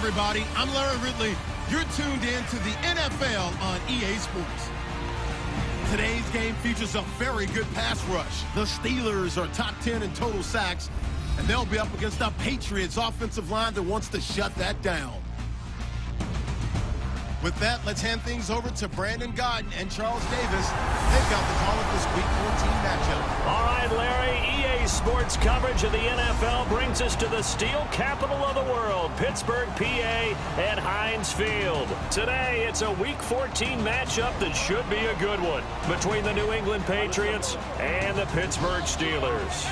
everybody. I'm Larry Ridley. You're tuned in to the NFL on EA Sports. Today's game features a very good pass rush. The Steelers are top 10 in total sacks, and they'll be up against the Patriots offensive line that wants to shut that down. With that, let's hand things over to Brandon Godden and Charles Davis. They've got the call of this Week 14 matchup. All right, Larry, EA Sports coverage of the NFL brings us to the steel capital of the world, Pittsburgh, PA, at Heinz Field. Today, it's a Week 14 matchup that should be a good one between the New England Patriots and the Pittsburgh Steelers.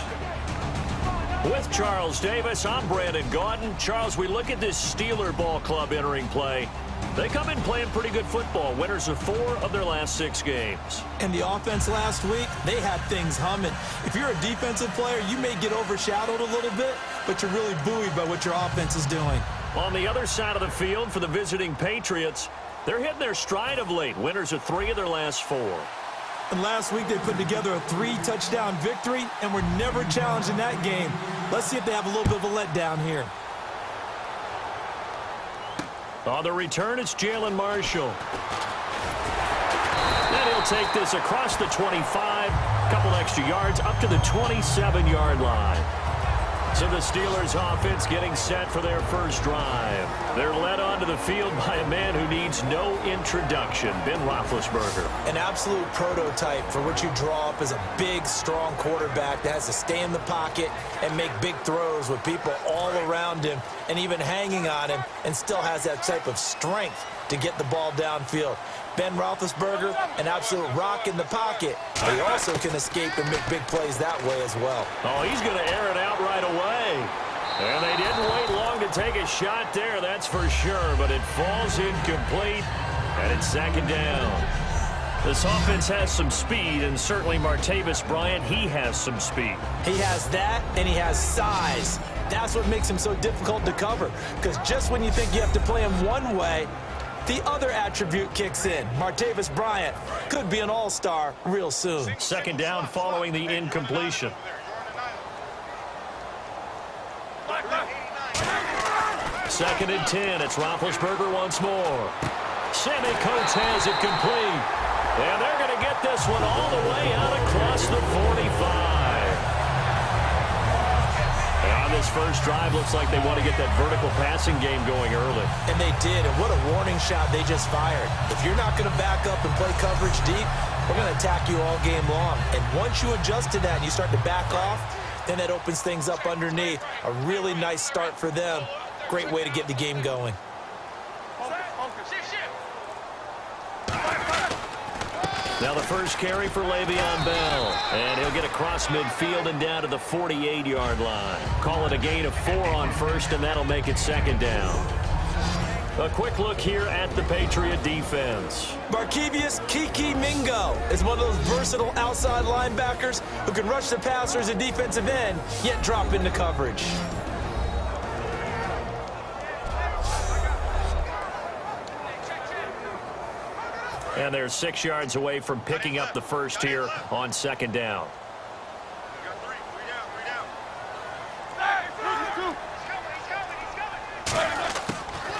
With Charles Davis, I'm Brandon Gaudin. Charles, we look at this Steeler ball club entering play. They come in playing pretty good football, winners of 4 of their last 6 games. And the offense last week, they had things humming. If you're a defensive player, you may get overshadowed a little bit, but you're really buoyed by what your offense is doing. On the other side of the field for the visiting Patriots, they're hitting their stride of late, winners of 3 of their last 4. And last week, they put together a 3-touchdown victory, and were never challenged in that game. Let's see if they have a little bit of a letdown here. On the return, it's Jalen Marshall. And he'll take this across the 25, couple extra yards, up to the 27-yard line. So the Steelers offense getting set for their first drive. They're led onto the field by a man who needs no introduction, Ben Roethlisberger. An absolute prototype for what you draw up as a big, strong quarterback that has to stay in the pocket and make big throws with people all around him and even hanging on him, and still has that type of strength to get the ball downfield. Ben Roethlisberger, an absolute rock in the pocket, but he also can escape and make big plays that way as well. Oh, he's going to air it out right away. And they didn't wait long to take a shot there, that's for sure, but it falls incomplete, and it's 2nd down. This offense has some speed, and certainly Martavis Bryant, he has some speed. He has that, and he has size. That's what makes him so difficult to cover, because just when you think you have to play him one way, the other attribute kicks in. Martavis Bryant could be an all-star real soon. 2nd down following the incompletion. Second and 10. It's Roethlisberger once more. Sammy Coates has it complete. And they're going to get this one all the way out across the 45. On this first drive, looks like they want to get that vertical passing game going early. And they did, and what a warning shot they just fired. If you're not going to back up and play coverage deep, we're going to attack you all game long. And once you adjust to that and you start to back off, then that opens things up underneath. A really nice start for them. Great way to get the game going. Now the first carry for Le'Veon Bell. And he'll get across midfield and down to the 48-yard line. Call it a gain of 4 on first, and that'll make it 2nd down. A quick look here at the Patriot defense. Barkevius Kiki Mingo is one of those versatile outside linebackers who can rush the passer as a defensive end, yet drop into coverage. And they're 6 yards away from picking up the first here on 2nd down.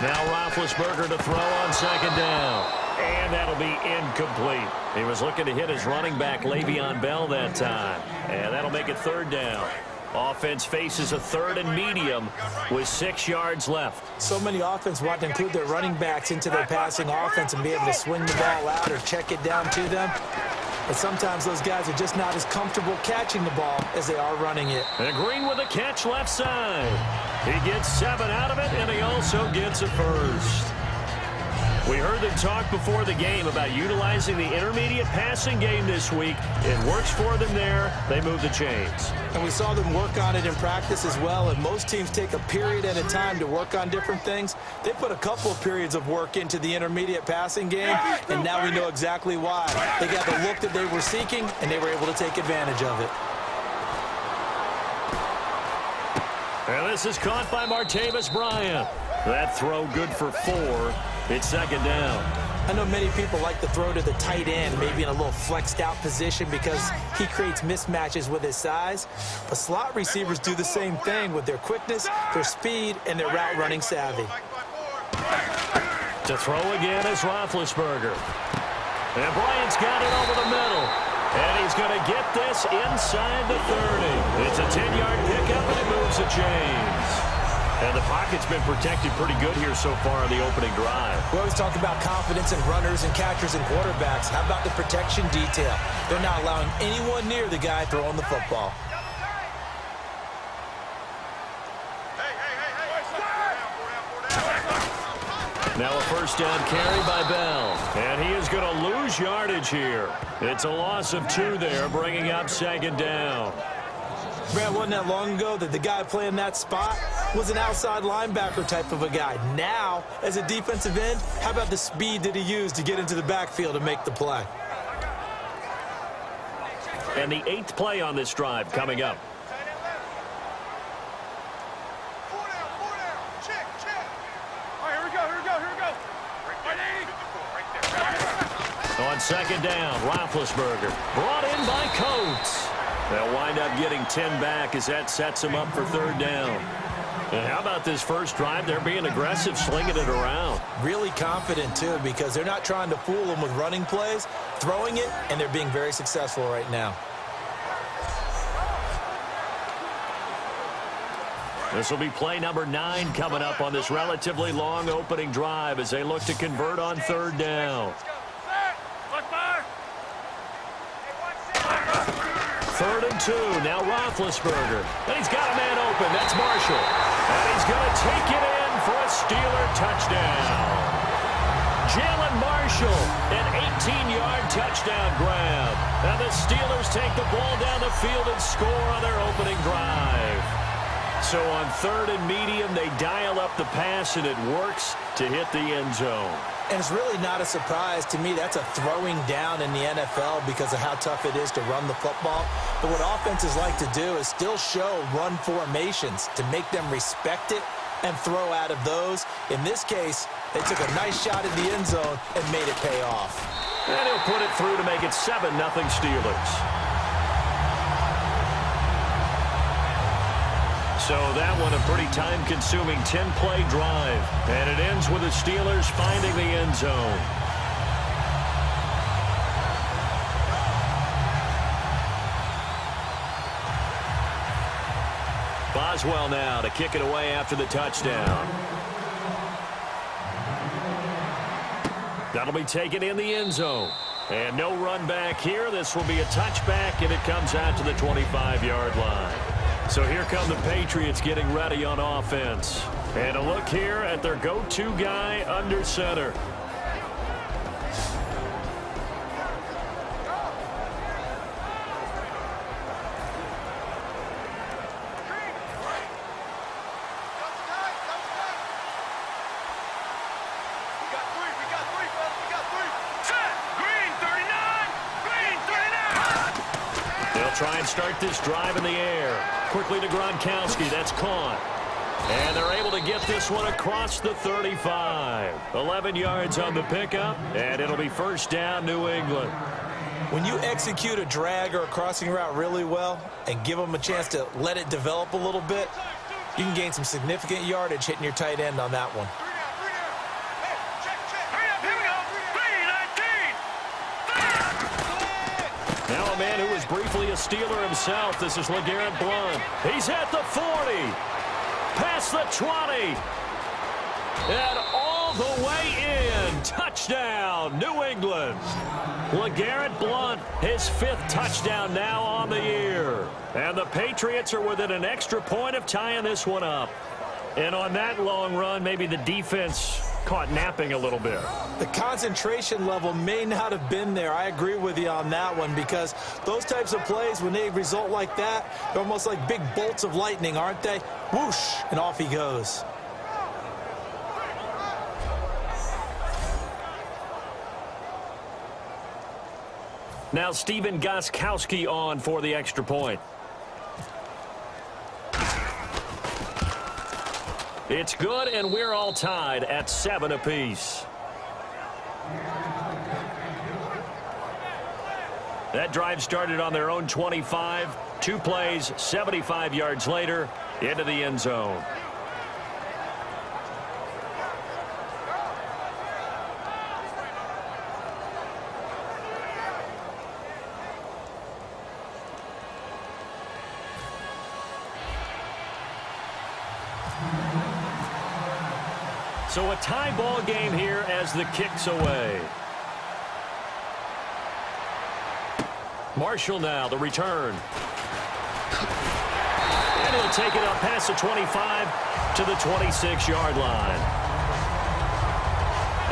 Now Roethlisberger to throw on 2nd down. And that'll be incomplete. He was looking to hit his running back, Le'Veon Bell, that time. And that'll make it 3rd down. Offense faces a 3rd and medium with 6 yards left. So many offense want to include their running backs into their passing offense and be able to swing the ball out or check it down to them. But sometimes those guys are just not as comfortable catching the ball as they are running it. And Green with a catch left side. He gets 7 out of it, and he also gets a first. We heard them talk before the game about utilizing the intermediate passing game this week. It works for them there. They move the chains. And we saw them work on it in practice as well, and most teams take a period at a time to work on different things. They put a couple of periods of work into the intermediate passing game, and now we know exactly why. They got the look that they were seeking, and they were able to take advantage of it. And this is caught by Martavis Bryant. That throw good for 4. It's 2nd down. I know many people like to throw to the tight end, maybe in a little flexed out position because he creates mismatches with his size. But slot receivers do the same thing with their quickness, their speed, and their route running savvy. To throw again is Roethlisberger. And Bryant's got it over the middle. And he's going to get this inside the 30. It's a 10-yard pickup, and it moves the chains. And the pocket's been protected pretty good here so far on the opening drive. We always talk about confidence in runners and catchers and quarterbacks. How about the protection detail? They're not allowing anyone near the guy throwing the football. Now a first down carry by Bell. And he is going to lose yardage here. It's a loss of 2 there, bringing up second down. Brad, wasn't that long ago that the guy playing that spot was an outside linebacker type of a guy. Now, as a defensive end, how about the speed that he used to get into the backfield and make the play? And the 8th play on this drive coming up. On second down, Roethlisberger brought in by Coates. They'll wind up getting 10 back as that sets him up for third down. And how about this first drive? They're being aggressive, slinging it around. Really confident, too, because they're not trying to fool them with running plays, throwing it, and they're being very successful right now. This will be play number 9 coming up on this relatively long opening drive as they look to convert on third down. Third and 2. Now Roethlisberger. And he's got a man open. That's Marshall. And he's going to take it in for a Steeler touchdown. Jalen Marshall, an 18-yard touchdown grab. And the Steelers take the ball down the field and score on their opening drive. So on third and medium, they dial up the pass, and it works to hit the end zone. And it's really not a surprise to me. That's a throwing down in the NFL because of how tough it is to run the football. But what offenses like to do is still show run formations to make them respect it and throw out of those. In this case, they took a nice shot in the end zone and made it pay off. And he'll put it through to make it 7-0 Steelers. So that one a pretty time-consuming 10-play drive. And it ends with the Steelers finding the end zone. Boswell now to kick it away after the touchdown. That'll be taken in the end zone. And no run back here. This will be a touchback, and it comes out to the 25-yard line. So here come the Patriots getting ready on offense. And a look here at their go-to guy under center. Try and start this drive in the air. Quickly to Gronkowski. That's caught. And they're able to get this one across the 35. 11 yards on the pickup, and it'll be first down, New England. When you execute a drag or a crossing route really well and give them a chance to let it develop a little bit, you can gain some significant yardage hitting your tight end on that one. Now a man who was briefly a Steeler himself. This is LeGarrette Blount. He's at the 40. Past the 20. And all the way in. Touchdown, New England. LeGarrette Blount, his 5th touchdown now on the year. And the Patriots are within an extra point of tying this one up. And on that long run, maybe the defense caught napping a little bit. The concentration level may not have been there. I agree with you on that one because those types of plays, when they result like that, they're almost like big bolts of lightning, aren't they? Whoosh, and off he goes. Now Stephen Gostkowski on for the extra point. It's good, and we're all tied at 7 apiece. That drive started on their own 25. 2 plays, 75 yards later, into the end zone. So a tie ball game here as the kick's away. Marshall now, the return. And he'll take it up past the 25 to the 26-yard line.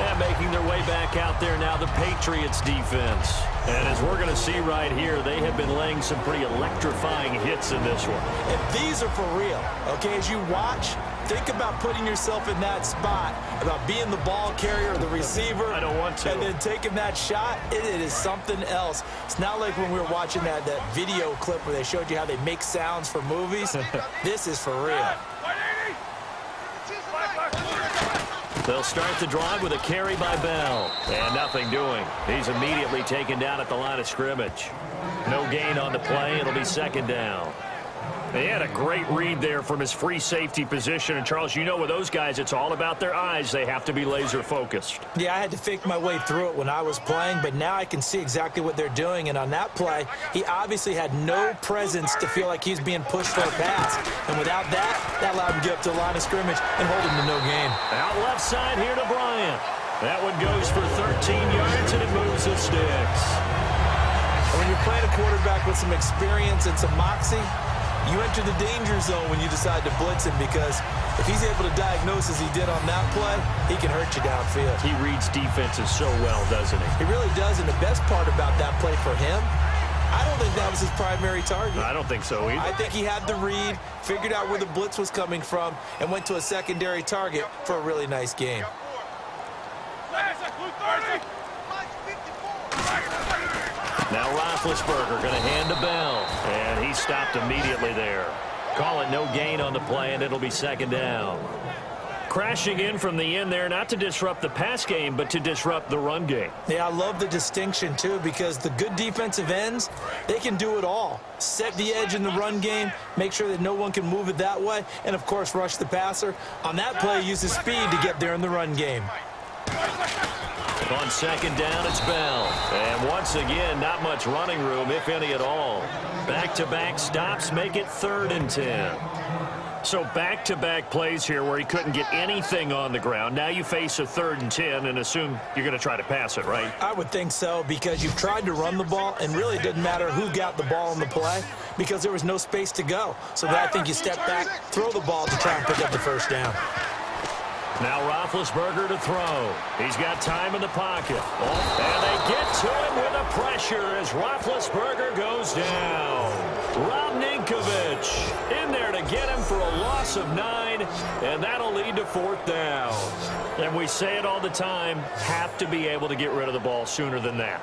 And making their way back out there now, the Patriots defense. And as we're going to see right here, they have been laying some pretty electrifying hits in this one. And these are for real, okay? As you watch, think about putting yourself in that spot, about being the ball carrier or the receiver. I don't want to. And then taking that shot, it is something else. It's not like when we were watching that video clip where they showed you how they make sounds for movies. This is for real. They'll start the drive with a carry by Bell. And nothing doing. He's immediately taken down at the line of scrimmage. No gain on the play. It'll be second down. He had a great read there from his free safety position. And, Charles, you know with those guys, it's all about their eyes. They have to be laser focused. Yeah, I had to fake my way through it when I was playing, but now I can see exactly what they're doing. And on that play, he obviously had no presence to feel like he's being pushed for a pass. And without that allowed him to get up to the line of scrimmage and hold him to no gain. Out left side here to Bryant. That one goes for 13 yards, and it moves the sticks. When you're playing a quarterback with some experience and some moxie, you enter the danger zone when you decide to blitz him, because if he's able to diagnose as he did on that play, he can hurt you downfield. He reads defenses so well, doesn't he? He really does, and the best part about that play for him, I don't think that was his primary target. I don't think so either. I think he had the read, figured out where the blitz was coming from, and went to a secondary target for a really nice game. Now Roethlisberger going to hand to Bell, and he stopped immediately there. Call it no gain on the play, and it'll be second down. Crashing in from the end there, not to disrupt the pass game, but to disrupt the run game. Yeah, I love the distinction, too, because the good defensive ends, they can do it all. Set the edge in the run game, make sure that no one can move it that way, and, of course, rush the passer. On that play, use his speed to get there in the run game. On second down, it's Bell. And once again, not much running room, if any at all. Back-to-back stops make it 3rd and 10. So back-to-back plays here where he couldn't get anything on the ground. Now you face a 3rd and 10 and assume you're going to try to pass it, right? I would think so, because you've tried to run the ball, and really it doesn't matter who got the ball in the play, because there was no space to go. So then I think you step back, throw the ball to try and pick up the first down. Now Roethlisberger to throw. He's got time in the pocket. And they get to him with a pressure as Roethlisberger goes down. Rob Ninkovich in there to get him for a loss of 9, and that'll lead to 4th down. And we say it all the time, have to be able to get rid of the ball sooner than that.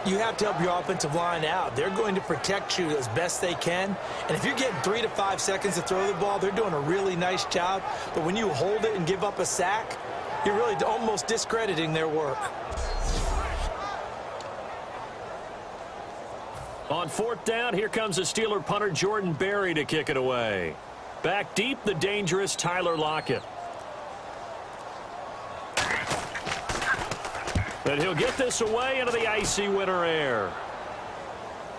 You have to help your offensive line out. They're going to protect you as best they can. And if you're getting 3 to 5 seconds to throw the ball, they're doing a really nice job. But when you hold it and give up a sack, you're really almost discrediting their work. On 4th down, here comes the Steeler punter Jordan Berry to kick it away. Back deep, the dangerous Tyler Lockett. And he'll get this away into the icy winter air.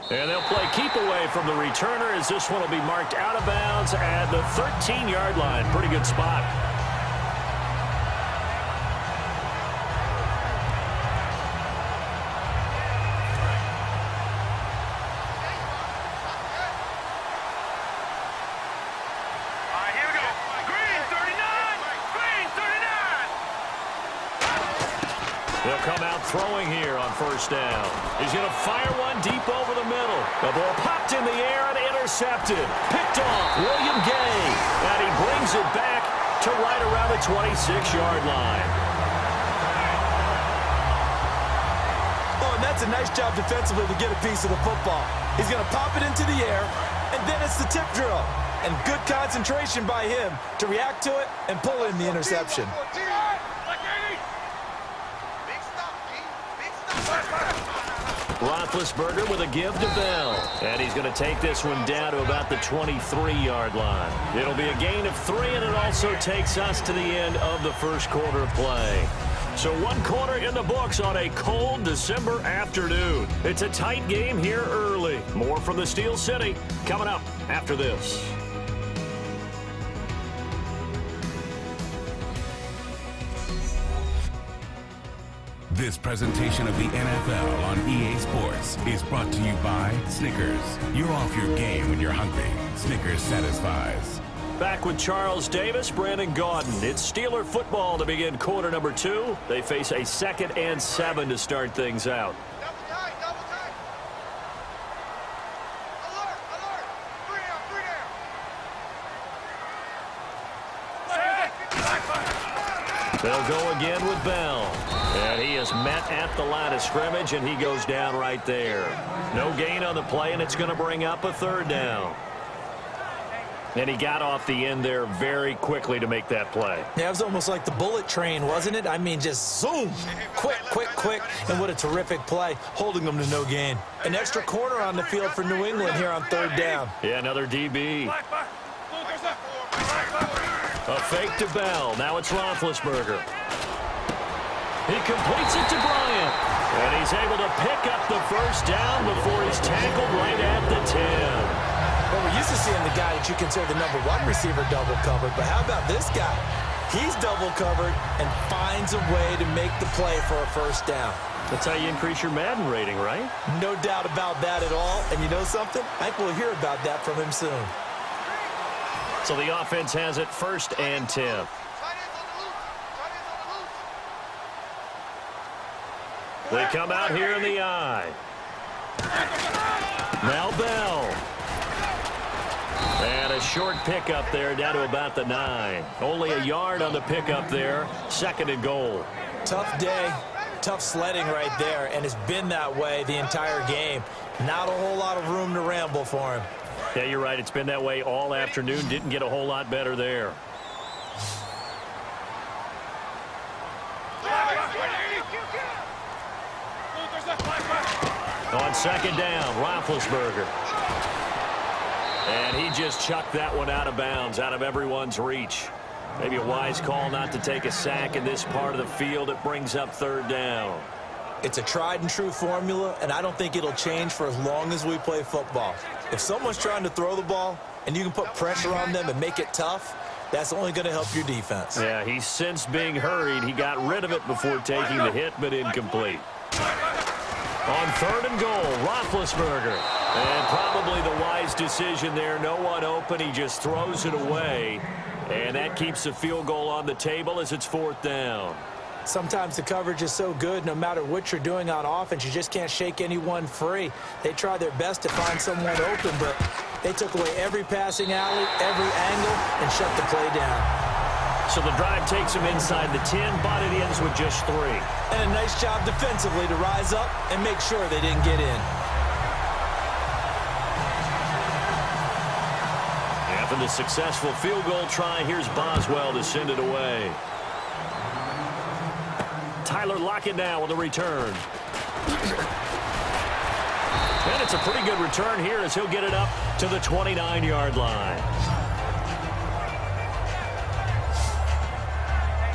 And they'll play keep away from the returner as this one will be marked out of bounds at the 13-yard line. Pretty good spot. They'll come out throwing here on 1st down. He's going to fire one deep over the middle. The ball popped in the air and intercepted. Picked off William Gay. And he brings it back to right around the 26-yard line. Oh, and that's a nice job defensively to get a piece of the football. He's going to pop it into the air, and then it's the tip drill. And good concentration by him to react to it and pull in the interception. Roethlisberger with a give to Bell. And he's going to take this one down to about the 23-yard line. It'll be a gain of 3, and it also takes us to the end of the first quarter of play. So 1 quarter in the books on a cold December afternoon. It's a tight game here early. More from the Steel City coming up after this. This presentation of the NFL on EA Sports is brought to you by Snickers. You're off your game when you're hungry. Snickers satisfies. Back with Charles Davis, Brandon Gaudin. It's Steeler football to begin quarter number 2. They face a 2nd and 7 to start things out. They'll go again with Bell. And he is met at the line of scrimmage, and he goes down right there. No gain on the play, and it's going to bring up a 3rd down. And he got off the end there very quickly to make that play. Yeah, it was almost like the bullet train, wasn't it? I mean, just zoom. Quick, quick, quick. And what a terrific play, holding them to no gain. An extra corner on the field for New England here on 3rd down. Yeah, another DB. A fake to Bell. Now it's Roethlisberger. He completes it to Bryant. And he's able to pick up the 1st down before he's tackled right at the 10. Well, we're used to seeing the guy that you consider the number 1 receiver double covered. But how about this guy? He's double covered and finds a way to make the play for a 1st down. That's how you increase your Madden rating, right? No doubt about that at all. And you know something? I think we'll hear about that from him soon. So the offense has it 1st and 10. They come out here in the eye. Now Bell. And a short pickup there down to about the 9. Only a yard on the pickup there. 2nd and goal. Tough day. Tough sledding right there. And it's been that way the entire game. Not a whole lot of room to ramble for him. Yeah, you're right. It's been that way all afternoon. Didn't get a whole lot better there. On 2nd down, Roethlisberger. And he just chucked that one out of bounds, out of everyone's reach. Maybe a wise call not to take a sack in this part of the field. It brings up 3rd down. It's a tried and true formula, and I don't think it'll change for as long as we play football. If someone's trying to throw the ball and you can put pressure on them and make it tough, that's only going to help your defense. Yeah, he's since being hurried. He got rid of it before taking the hit, but incomplete. On 3rd and goal, Roethlisberger. And probably the wise decision there. No one open. He just throws it away. And that keeps the field goal on the table as it's 4th down. Sometimes the coverage is so good, no matter what you're doing on offense, you just can't shake anyone free. They try their best to find someone open, but they took away every passing alley, every angle, and shut the play down. So the drive takes him inside the 10, but it ends with just 3. And a nice job defensively to rise up and make sure they didn't get in. After the successful field goal try, here's Boswell to send it away. Tyler Lockett now with a return. And it's a pretty good return here as he'll get it up to the 29-yard line.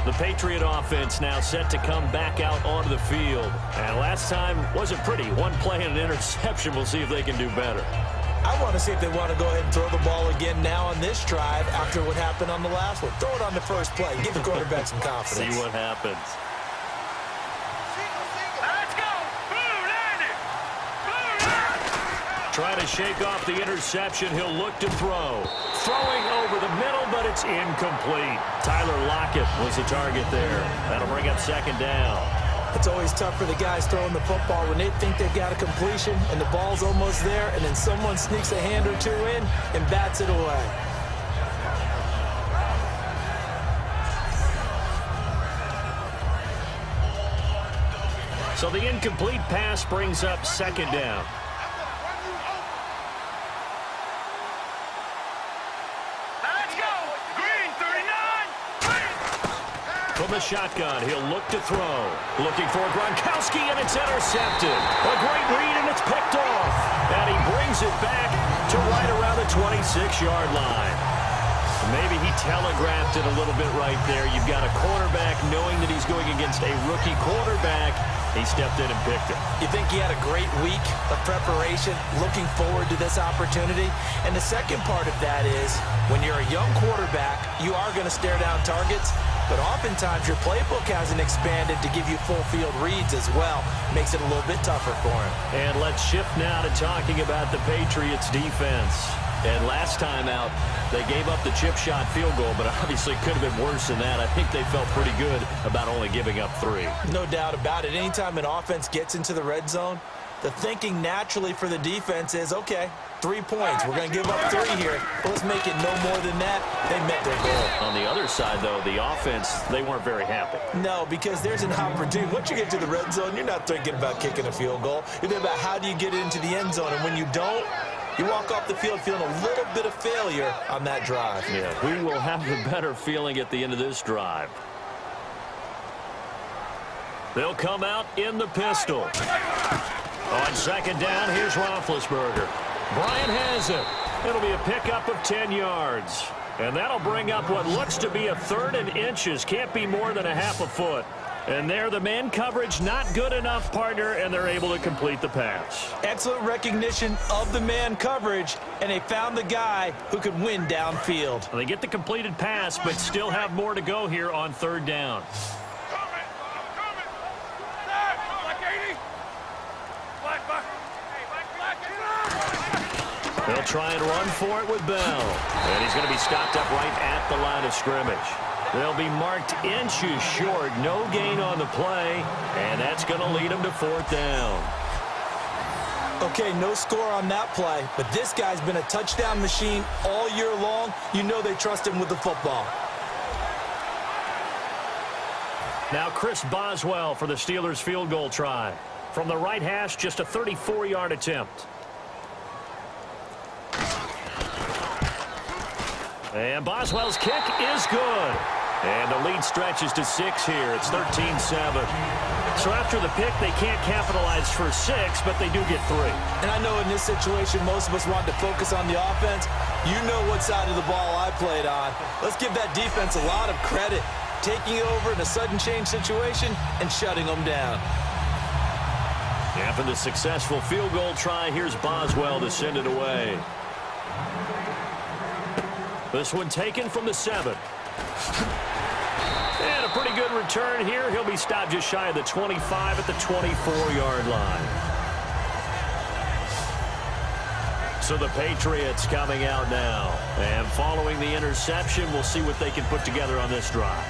The Patriot offense now set to come back out onto the field. And last time wasn't pretty. One play and an interception. We'll see if they can do better. I want to see if they want to go ahead and throw the ball again now on this drive after what happened on the last one. Throw it on the first play. Give the quarterback some confidence. See what happens. Trying to shake off the interception. He'll look to throw. Throwing over the middle, but it's incomplete. Tyler Lockett was the target there. That'll bring up 2nd down. It's always tough for the guys throwing the football when they think they've got a completion and the ball's almost there, and then someone sneaks a hand or 2 in and bats it away. So the incomplete pass brings up 2nd down. From the shotgun, he'll look to throw. Looking for Gronkowski, and it's intercepted. A great read, and it's picked off. And he brings it back to right around the 26-yard line. Maybe he telegraphed it a little bit right there. You've got a quarterback knowing that he's going against a rookie quarterback. He stepped in and picked it. You think he had a great week of preparation, looking forward to this opportunity? And the second part of that is, when you're a young quarterback, you are going to stare down targets. but oftentimes your playbook hasn't expanded to give you full field reads as well. Makes it a little bit tougher for him. And let's shift now to talking about the Patriots defense. And last time out, they gave up the chip shot field goal, but obviously could have been worse than that. I think they felt pretty good about only giving up 3. No doubt about it. Anytime an offense gets into the red zone, the thinking naturally for the defense is, okay, 3 points. We're going to give up 3 here. Let's make it no more than that. They met their goal. On the other side, though, the offense, they weren't very happy. No, because there's an opportunity. Once you get to the red zone, you're not thinking about kicking a field goal. You're thinking about how do you get into the end zone. And when you don't, you walk off the field feeling a little bit of failure on that drive. Yeah, we will have the better feeling at the end of this drive. They'll come out in the pistol. On second down, here's Roethlisberger. Bryant has it. It'll be a pickup of 10 yards. And that'll bring up what looks to be a 3rd and inches. Can't be more than a half a foot. And there, the man coverage not good enough, partner, and they're able to complete the pass. Excellent recognition of the man coverage, and they found the guy who could win downfield. Well, they get the completed pass, but still have more to go here on 3rd down. They'll try and run for it with Bell. And he's going to be stopped up right at the line of scrimmage. They'll be marked inches short. No gain on the play. And that's going to lead them to 4th down. Okay, no score on that play. But this guy's been a touchdown machine all year long. You know they trust him with the football. Now Chris Boswell for the Steelers field goal try. From the right hash, just a 34-yard attempt. And Boswell's kick is good. And the lead stretches to 6 here. It's 13-7. So after the pick, they can't capitalize for 6, but they do get 3. And I know in this situation, most of us want to focus on the offense. You know what side of the ball I played on. Let's give that defense a lot of credit. Taking over in a sudden change situation and shutting them down. After the successful field goal try, here's Boswell to send it away. This one taken from the 7. And a pretty good return here. He'll be stopped just shy of the 25 at the 24-yard line. So the Patriots coming out now. And following the interception, we'll see what they can put together on this drive.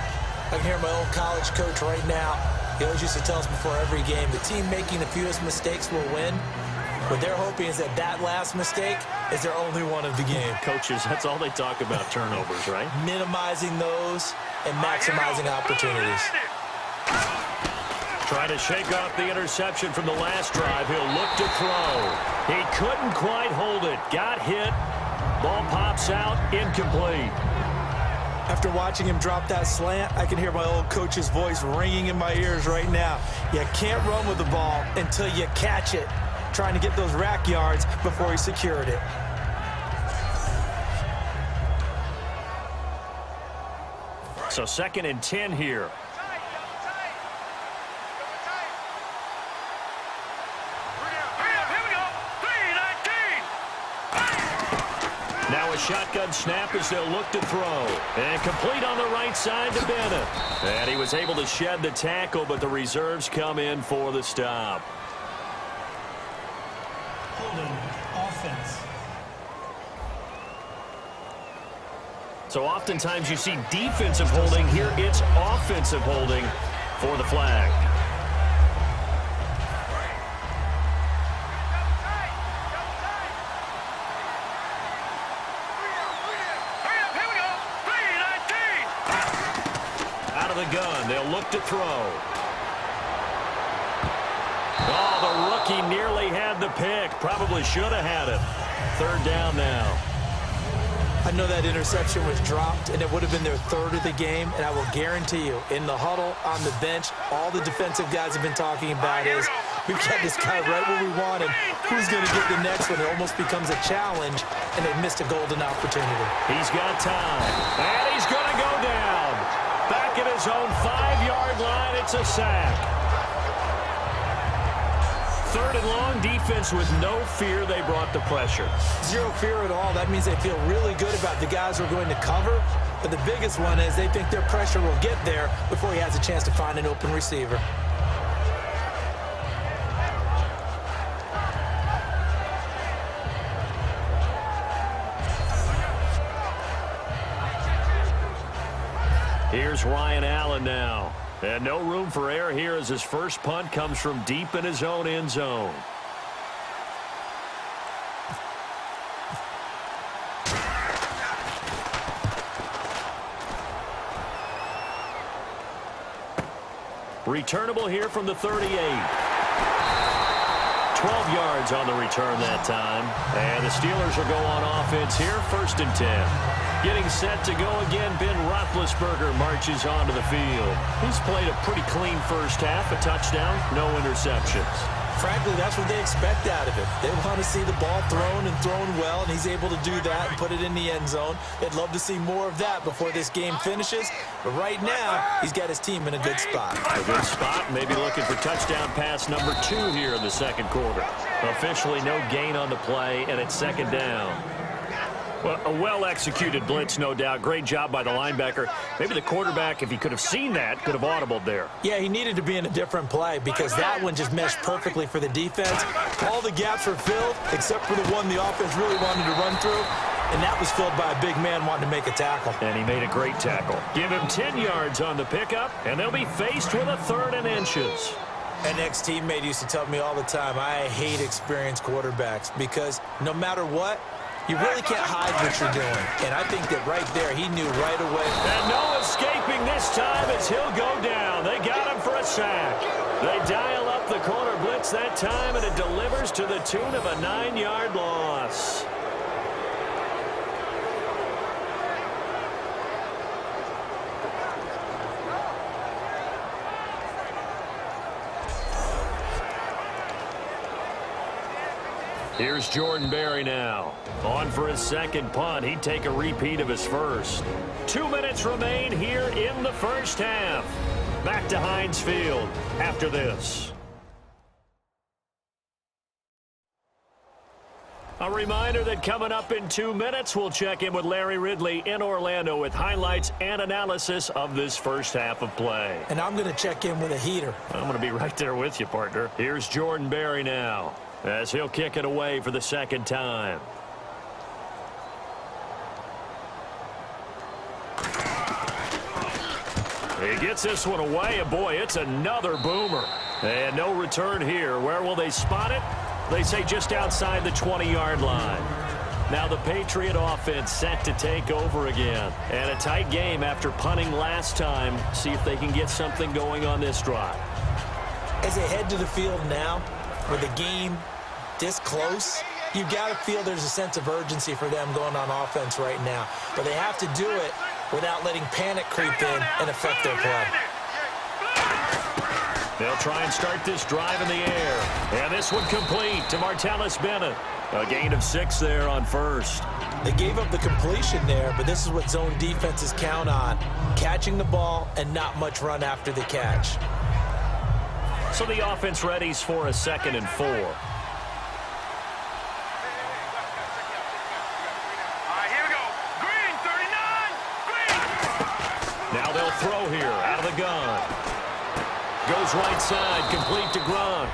I can hear my old college coach right now. He always used to tell us before every game, the team making the fewest mistakes will win. What they're hoping is that last mistake is their only one of the game. Coaches, that's all they talk about, turnovers, right? Minimizing those and maximizing opportunities. Trying to shake off the interception from the last drive. He'll look to throw. He couldn't quite hold it. Got hit. Ball pops out. Incomplete. After watching him drop that slant, I can hear my old coach's voice ringing in my ears right now. You can't run with the ball until you catch it. Trying to get those rack yards before he secured it. So 2nd and 10 here. Now a shotgun snap as they'll look to throw. And complete on the right side to Bennett. And he was able to shed the tackle, but the reserves come in for the stop. Offense. So oftentimes you see defensive holding. Here it's offensive holding for the flag. Out of the gun, they'll look to throw. Oh, the rookie nearly had the pick. Probably should have had it. 3rd down now. I know that interception was dropped, and it would have been their 3rd of the game, and I will guarantee you, in the huddle, on the bench, all the defensive guys have been talking about is, we've got this guy right where we want him. Who's going to get the next one? It almost becomes a challenge, and they missed a golden opportunity. He's got time, and he's going to go down. Back at his own 5-yard line, it's a sack. 3rd and long, defense with no fear. They brought the pressure. Zero fear at all. That means they feel really good about the guys who are going to cover, But the biggest one is they think their pressure will get there before he has a chance to find an open receiver. Here's Ryan Allen now. And no room for error here as his first punt comes from deep in his own end zone. Returnable here from the 38. 12 yards on the return that time. And the Steelers will go on offense here, 1st and 10. Getting set to go again, Ben Roethlisberger marches onto the field. He's played a pretty clean first half, a touchdown, no interceptions. Frankly, that's what they expect out of him. They want to see the ball thrown and thrown well, and he's able to do that and put it in the end zone. They'd love to see more of that before this game finishes. But right now, he's got his team in a good spot. A good spot, maybe looking for touchdown pass number 2 here in the second quarter. Officially no gain on the play, and it's 2nd down. Well, a well-executed blitz, no doubt. Great job by the linebacker. Maybe the quarterback, if he could have seen that, could have audibled there. Yeah, he needed to be in a different play because that one just meshed perfectly for the defense. All the gaps were filled except for the one the offense really wanted to run through, and that was filled by a big man wanting to make a tackle. And he made a great tackle. Give him 10 yards on the pickup, and they'll be faced with a 3rd and inches. An ex-teammate used to tell me all the time, I hate experienced quarterbacks because no matter what, you really can't hide what you're doing. And I think that right there, he knew right away. And no escaping this time as he'll go down. They got him for a sack. They dial up the corner blitz that time, and it delivers to the tune of a 9-yard loss. Here's Jordan Berry now. On for his second punt. He'd take a repeat of his first. 2 minutes remain here in the first half. Back to Heinz Field after this. A reminder that coming up in 2 minutes, we'll check in with Larry Ridley in Orlando with highlights and analysis of this first half of play. And I'm going to check in with a heater. I'm going to be right there with you, partner. Here's Jordan Berry now, as he'll kick it away for the second time. He gets this one away, and boy, it's another boomer. And no return here. Where will they spot it? They say just outside the 20-yard line. Now the Patriot offense set to take over again. And a tight game after punting last time. See if they can get something going on this drive. As they head to the field now, with the game this close, you've got to feel there's a sense of urgency for them going on offense right now. But they have to do it without letting panic creep in and affect their play. They'll try and start this drive in the air. And this one complete to Martellus Bennett. A gain of 6 there on first. They gave up the completion there, but this is what zone defenses count on. Catching the ball and not much run after the catch. So the offense readies for a 2nd and 4. Now they'll throw here out of the gun. Goes right side, complete to Gronk.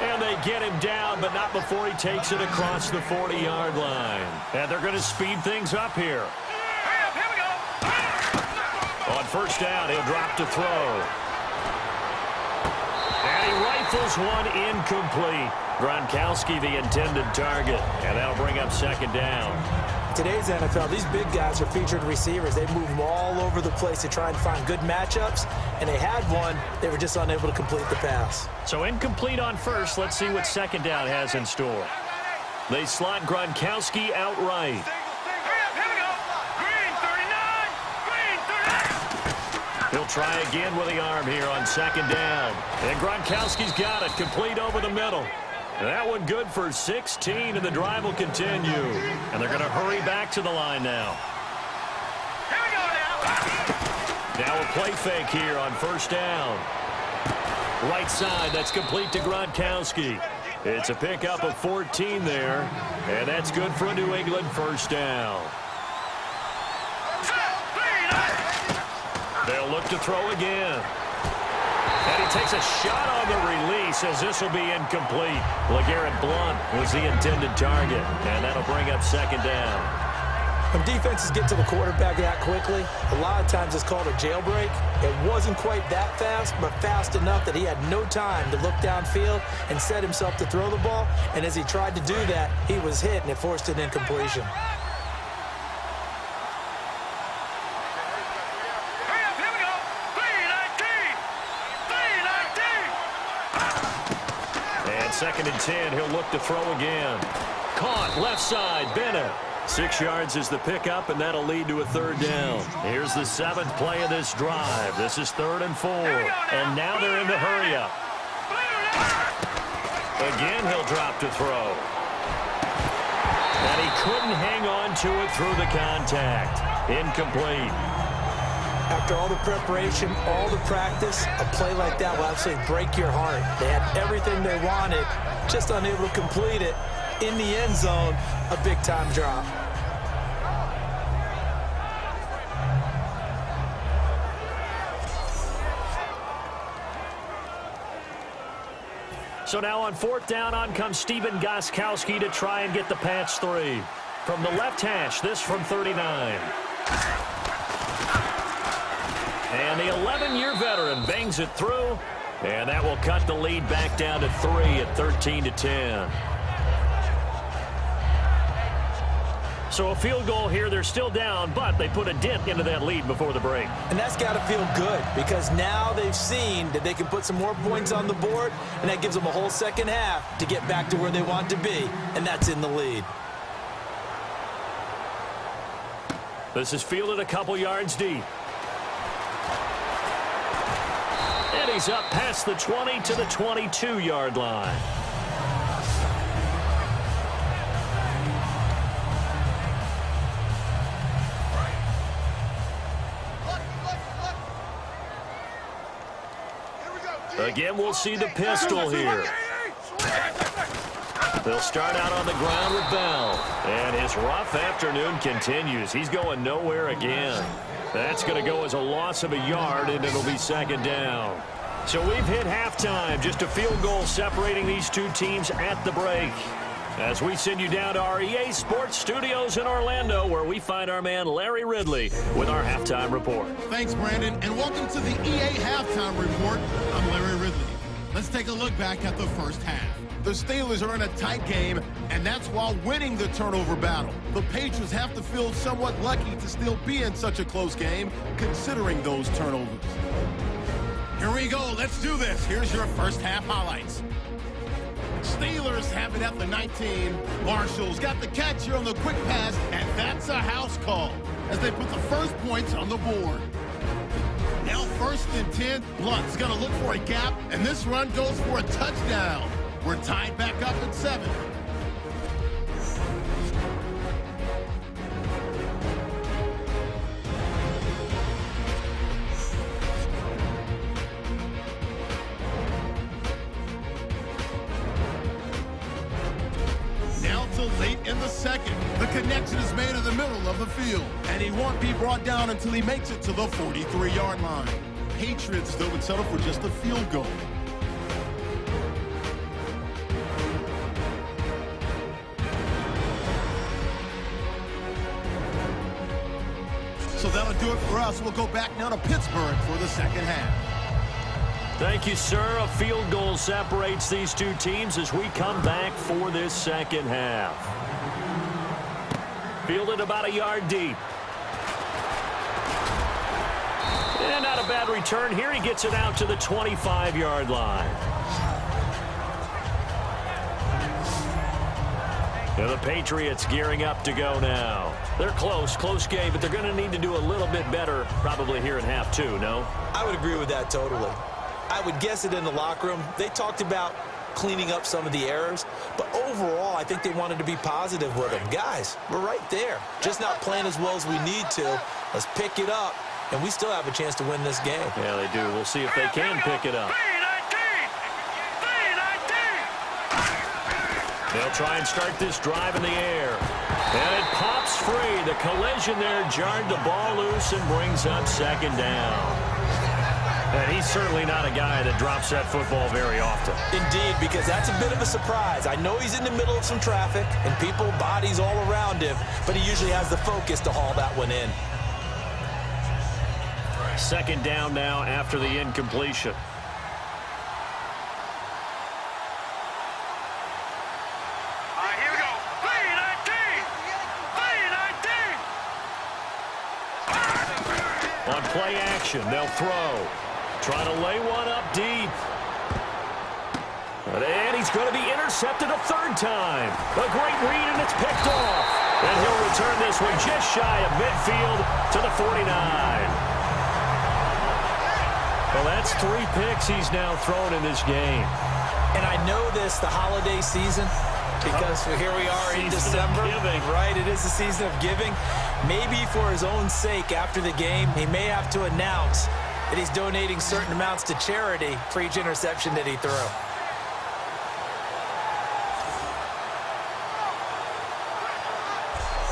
And they get him down, but not before he takes it across the 40-yard line. And they're going to speed things up here. On first down, he'll drop to throw. And he rifles one incomplete. Gronkowski, the intended target. And that'll bring up 2nd down. Today's NFL, these big guys are featured receivers. They move them all over the place to try and find good matchups, and they had one. They were just unable to complete the pass. So incomplete on first. Let's see what 2nd down has in store. They slot Gronkowski outright. He'll try again with the arm here on 2nd down. And Gronkowski's got it, complete over the middle. That one good for 16, and the drive will continue. And they're going to hurry back to the line now. Here we go now. Now a play fake here on first down. Right side, that's complete to Gronkowski. It's a pickup of 14 there, and that's good for a New England first down. look to throw again. And he takes a shot on the release as this will be incomplete. LeGarrette Blount was the intended target, and that'll bring up second down. When defenses get to the quarterback that quickly, a lot of times it's called a jailbreak. It wasn't quite that fast, but fast enough that he had no time to look downfield and set himself to throw the ball. And as he tried to do that, he was hit, and it forced an incompletion. Second and 10, he'll look to throw again. Caught, left side, Bennett. 6 yards is the pickup, and that'll lead to a third down. Here's the 7th play of this drive. This is 3rd and 4, and now they're in the hurry-up. Again, he'll drop to throw. And he couldn't hang on to it through the contact. Incomplete. After all the preparation, all the practice, a play like that will absolutely break your heart. They had everything they wanted, just unable to complete it. In the end zone, a big-time drop. So now on 4th down, on comes Stephen Gostkowski to try and get the patch 3. From the left hash, this from 39. And the 11-year veteran bangs it through, and that will cut the lead back down to 3 at 13-10. So a field goal here. They're still down, but they put a dent into that lead before the break. And that's got to feel good because now they've seen that they can put some more points on the board, and that gives them a whole second half to get back to where they want to be, and that's in the lead. This is fielded a couple yards deep. And he's up past the 20 to the 22-yard line. Again, we'll see the pistol here. They'll start out on the ground with Bell. And his rough afternoon continues. He's going nowhere again. That's going to go as a loss of a yard, and it'll be second down. So we've hit halftime. Just a field goal separating these two teams at the break. As we send you down to our EA Sports Studios in Orlando, where we find our man Larry Ridley with our halftime report. Thanks, Brandon, and welcome to the EA Halftime Report. I'm Larry Ridley. Let's take a look back at the first half. The Steelers are in a tight game, and that's while winning the turnover battle. The Patriots have to feel somewhat lucky to still be in such a close game, considering those turnovers. Here we go. Let's do this. Here's your first half highlights. Steelers have it at the 19. Marshall's got the catch here on the quick pass, and that's a house call as they put the first points on the board. Now 1st and 10, Blunt's going to look for a gap, and this run goes for a touchdown. We're tied back up at 7. Late in the second, the connection is made in the middle of the field, and he won't be brought down until he makes it to the 43-yard line. Patriots, though, would settle for just a field goal. So that'll do it for us. We'll go back now to Pittsburgh for the second half. Thank you, sir. A field goal separates these two teams as we come back for this second half. Fielded about a yard deep. And not a bad return here. He gets it out to the 25-yard line. And the Patriots gearing up to go now. They're close game, but they're going to need to do a little bit better probably here in half 2, no? I would agree with that totally. I would guess it in the locker room. They talked about cleaning up some of the errors, but overall, I think they wanted to be positive with them. Guys, we're right there. Just not playing as well as we need to. Let's pick it up, and we still have a chance to win this game. Yeah, they do. We'll see if they can pick it up. They'll try and start this drive in the air. And it pops free. The collision there jarred the ball loose and brings up second down. And he's certainly not a guy that drops that football very often. Indeed, because that's a bit of a surprise. I know he's in the middle of some traffic and people, bodies all around him, but he usually has the focus to haul that one in. Second down now after the incompletion. Here we go. 3-19. On play action, they'll throw. Trying to lay one up deep. And he's going to be intercepted a third time. A great read, and it's picked off. And he'll return this one just shy of midfield to the 49. Well, that's 3 picks he's now thrown in this game. And I know this, the holiday season, because here we are in December. Right, it is the season of giving. Maybe for his own sake after the game, he may have to announce that he's donating certain amounts to charity for each interception that he threw.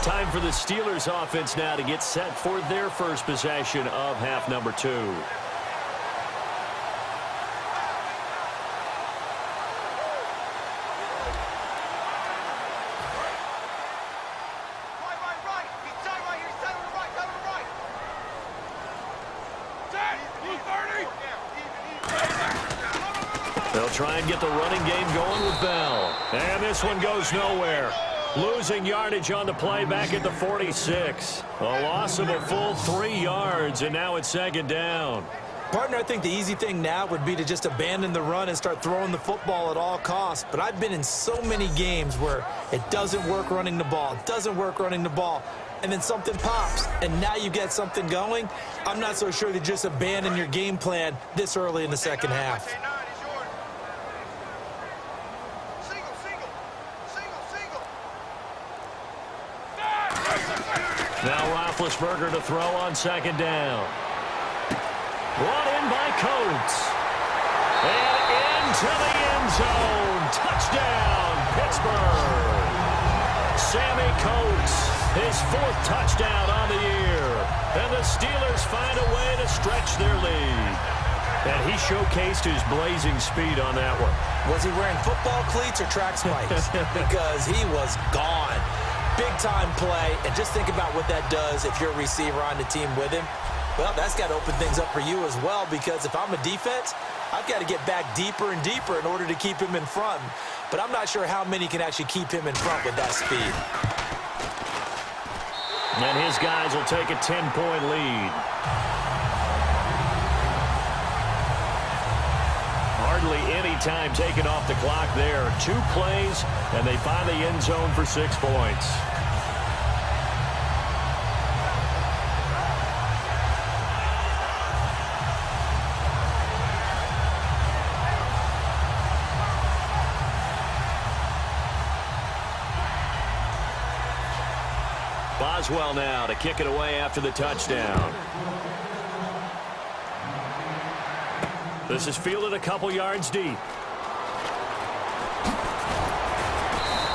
Time for the Steelers offense now to get set for their first possession of half number 2. They'll try and get the running game going with Bell. And this one goes nowhere. Losing yardage on the play back at the 46. A loss of a full 3 yards, and now it's second down. Partner, I think the easy thing now would be to just abandon the run and start throwing the football at all costs. But I've been in so many games where it doesn't work running the ball. It doesn't work running the ball. And then something pops, and now you get something going. I'm not so sure to just abandon your game plan this early in the second half. Now Roethlisberger to throw on second down. Brought in by Coates. And into the end zone. Touchdown, Pittsburgh. Sammy Coates, his 4th touchdown on the year. And the Steelers find a way to stretch their lead. And he showcased his blazing speed on that one. Was he wearing football cleats or track spikes? Because he was gone. Big-time play, and just think about what that does if you're a receiver on the team with him. Well, that's got to open things up for you as well, because if I'm a defense, I've got to get back deeper and deeper in order to keep him in front. But I'm not sure how many can actually keep him in front with that speed. And his guys will take a 10-point lead. Hardly any time taken off the clock there. 2 plays, and they find the end zone for 6 points. Boswell now to kick it away after the touchdown. This is fielded a couple yards deep.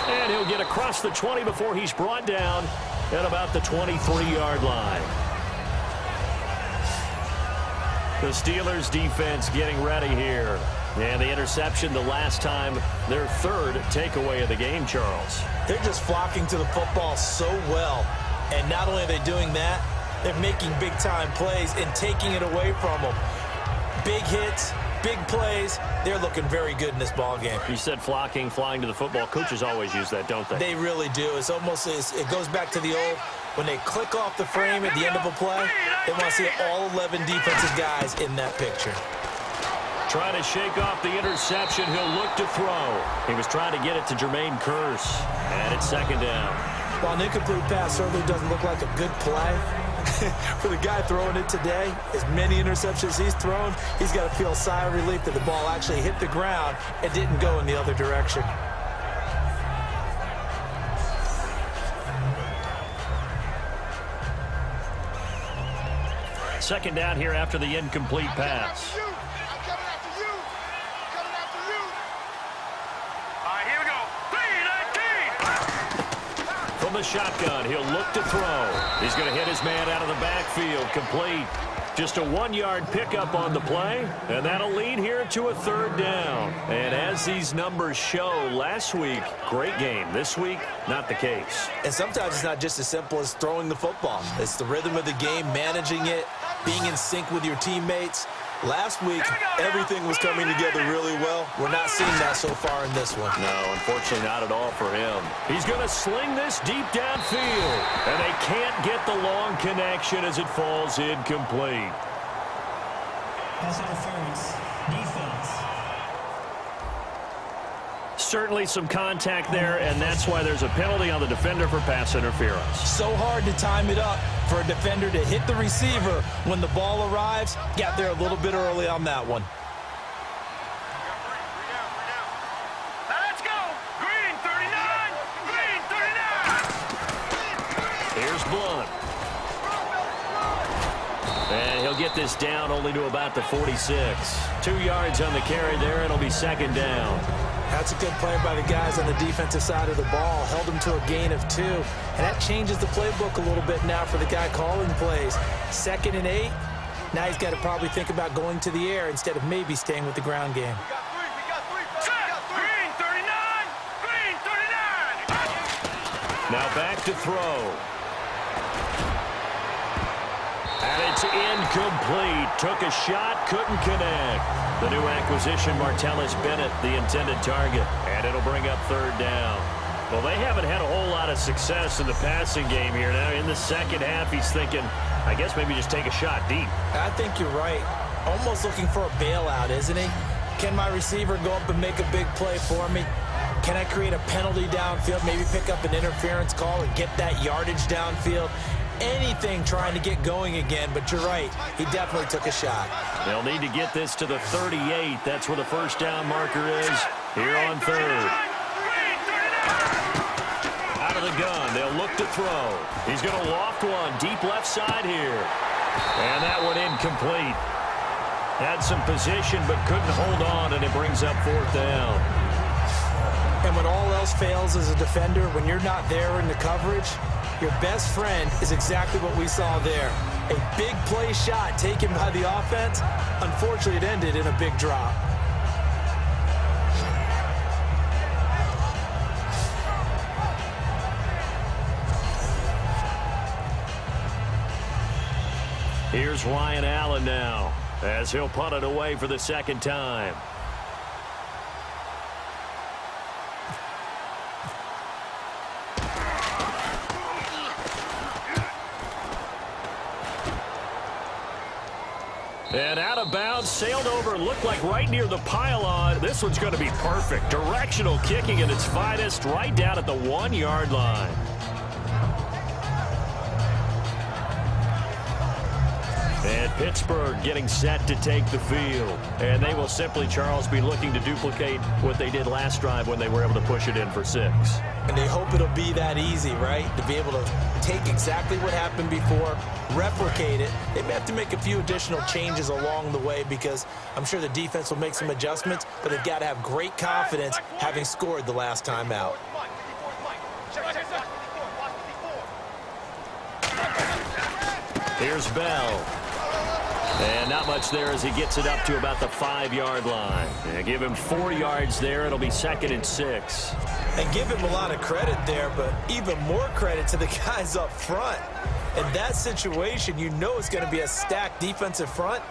And he'll get across the 20 before he's brought down at about the 23-yard line. The Steelers defense getting ready here. And the interception the last time, their 3rd takeaway of the game, Charles. They're just flocking to the football so well. And not only are they doing that, they're making big-time plays and taking it away from them. Big hits, big plays. They're looking very good in this ball game. You said flocking, flying to the football. Coaches always use that, don't they? They really do. It's almost, it goes back to the old, when they click off the frame at the end of a play, they want to see all 11 defensive guys in that picture. Trying to shake off the interception. He'll look to throw. He was trying to get it to Jermaine Kearse. And it's second down. While an incomplete pass certainly doesn't look like a good play, for the guy throwing it today, as many interceptions he's thrown, he's got to feel a sigh of relief that the ball actually hit the ground and didn't go in the other direction. Second down here after the incomplete pass. Here we go. 3-19. From the shotgun, he'll look to throw. He's going to hit his man out of the backfield, complete. Just a 1-yard pickup on the play, and that'll lead here to a 3rd down. And as these numbers show, last week, great game. This week, not the case. And sometimes it's not just as simple as throwing the football. It's the rhythm of the game, managing it, being in sync with your teammates. Last week, everything was coming together really well. We're not seeing that so far in this one. No, unfortunately not at all for him. He's going to sling this deep downfield, and they can't get the long connection as it falls incomplete. Pass interference, defense. Certainly some contact there, and that's why there's a penalty on the defender for pass interference. So hard to time it up for a defender to hit the receiver when the ball arrives. Got there a little bit early on that one. Now let's go. Green 39. Green 39. Here's Blunt. And he'll get this down only to about the 46. 2 yards on the carry there. It'll be 2nd down. That's a good play by the guys on the defensive side of the ball. Held them to a gain of 2. And that changes the playbook a little bit now for the guy calling plays. 2nd and 8. Now he's got to probably think about going to the air instead of maybe staying with the ground game. Green 39. Green 39. Now back to throw. And it's incomplete. Took a shot, couldn't connect. The new acquisition, Martellus Bennett, the intended target. And it'll bring up 3rd down. Well, they haven't had a whole lot of success in the passing game here. Now, in the second half, he's thinking, I guess maybe just take a shot deep. I think you're right. Almost looking for a bailout, isn't he? Can my receiver go up and make a big play for me? Can I create a penalty downfield, maybe pick up an interference call and get that yardage downfield? Anything trying to get going again, but you're right. He definitely took a shot. They'll need to get this to the 38. That's where the 1st down marker is here on 3rd. Out of the gun. They'll look to throw. He's going to loft one deep left side here. And that one incomplete. Had some position but couldn't hold on, and it brings up 4th down. And when all else fails as a defender, when you're not there in the coverage, your best friend is exactly what we saw there. A big play shot taken by the offense. Unfortunately, it ended in a big drop. Here's Ryan Allen now as he'll punt it away for the 2nd time. And out of bounds, sailed over, looked like right near the pylon. This one's going to be perfect. Directional kicking at its finest, right down at the 1-yard line. And Pittsburgh getting set to take the field. And they will simply, Charles, be looking to duplicate what they did last drive when they were able to push it in for 6. And they hope it'll be that easy, right? To be able to take exactly what happened before, replicate it. They may have to make a few additional changes along the way because I'm sure the defense will make some adjustments, but they've got to have great confidence having scored the last time out. Here's Bell. And not much there as he gets it up to about the 5-yard line. And give him 4 yards there. It'll be 2nd and 6. And give him a lot of credit there, but even more credit to the guys up front. In that situation, you know it's going to be a stacked defensive front.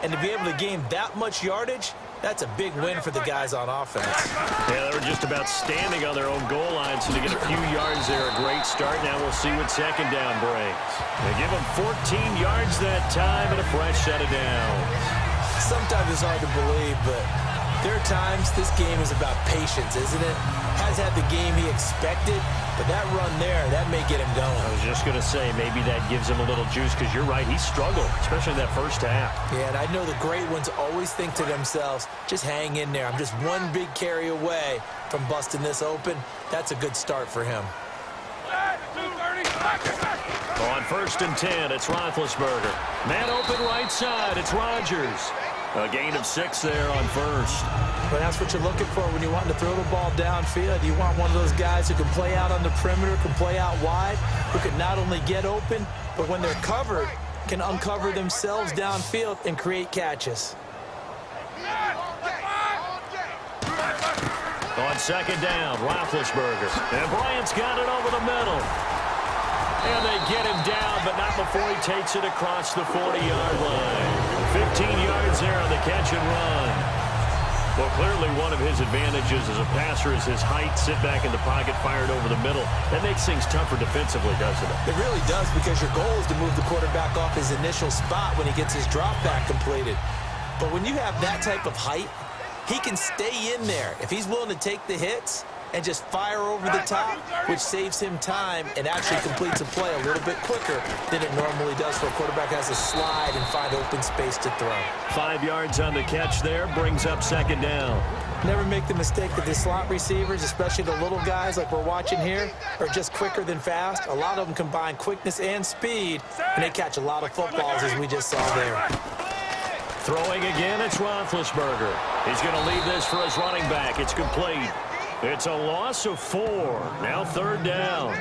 And to be able to gain that much yardage, that's a big win for the guys on offense. Yeah, they were just about standing on their own goal line, so to get a few yards there, a great start. Now we'll see what 2nd down brings. They give them 14 yards that time and a fresh set of downs. Sometimes it's hard to believe, but there are times this game is about patience, isn't it? Has had the game he expected, but that run there, that may get him going. I was just going to say, maybe that gives him a little juice, because you're right, he struggled, especially in that first half. Yeah, and I know the great ones always think to themselves, just hang in there. I'm just one big carry away from busting this open. That's a good start for him. On 1st and 10, it's Roethlisberger. Man open right side, it's Rodgers. A gain of 6 there on 1st. But that's what you're looking for when you want to throw the ball downfield. You want one of those guys who can play out on the perimeter, can play out wide, who can not only get open, but when they're covered, can uncover themselves downfield and create catches. On second down, Roethlisberger. And Bryant's got it over the middle. And they get him down, but not before he takes it across the 40-yard line. 15 yards there on the catch and run. Well, clearly one of his advantages as a passer is his height. Sit back in the pocket, fired over the middle. That makes things tougher defensively, doesn't it? It really does, because your goal is to move the quarterback off his initial spot when he gets his drop back completed. But when you have that type of height, he can stay in there if he's willing to take the hits and just fire over the top, which saves him time and actually completes a play a little bit quicker than it normally does for a quarterback has to slide and find open space to throw. 5 yards on the catch there, brings up second down. Never make the mistake that the slot receivers, especially the little guys like we're watching here, are just quicker than fast. A lot of them combine quickness and speed, and they catch a lot of footballs, as we just saw there. Throwing again, it's Roethlisberger. He's going to leave this for his running back. It's complete. It's a loss of 4. Now third down.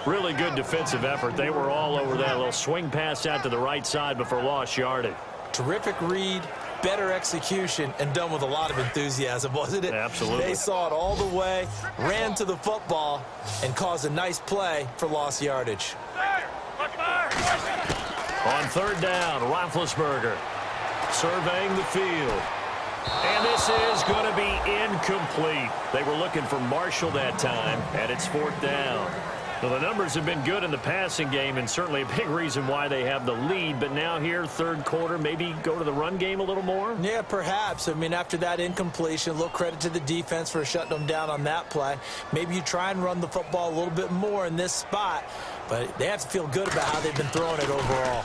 Really good defensive effort. They were all over that little swing pass out to the right side before lost yardage. Terrific read, better execution, and done with a lot of enthusiasm, wasn't it? Absolutely. They saw it all the way, ran to the football, and caused a nice play for lost yardage. On third down, Roethlisberger surveying the field. And this is going to be incomplete. They were looking for Marshall that time, and it's fourth down. Well, the numbers have been good in the passing game, and certainly a big reason why they have the lead. But now here, third quarter, maybe go to the run game a little more? Yeah, perhaps. I mean, after that incompletion, a little credit to the defense for shutting them down on that play. Maybe you try and run the football a little bit more in this spot, but they have to feel good about how they've been throwing it overall.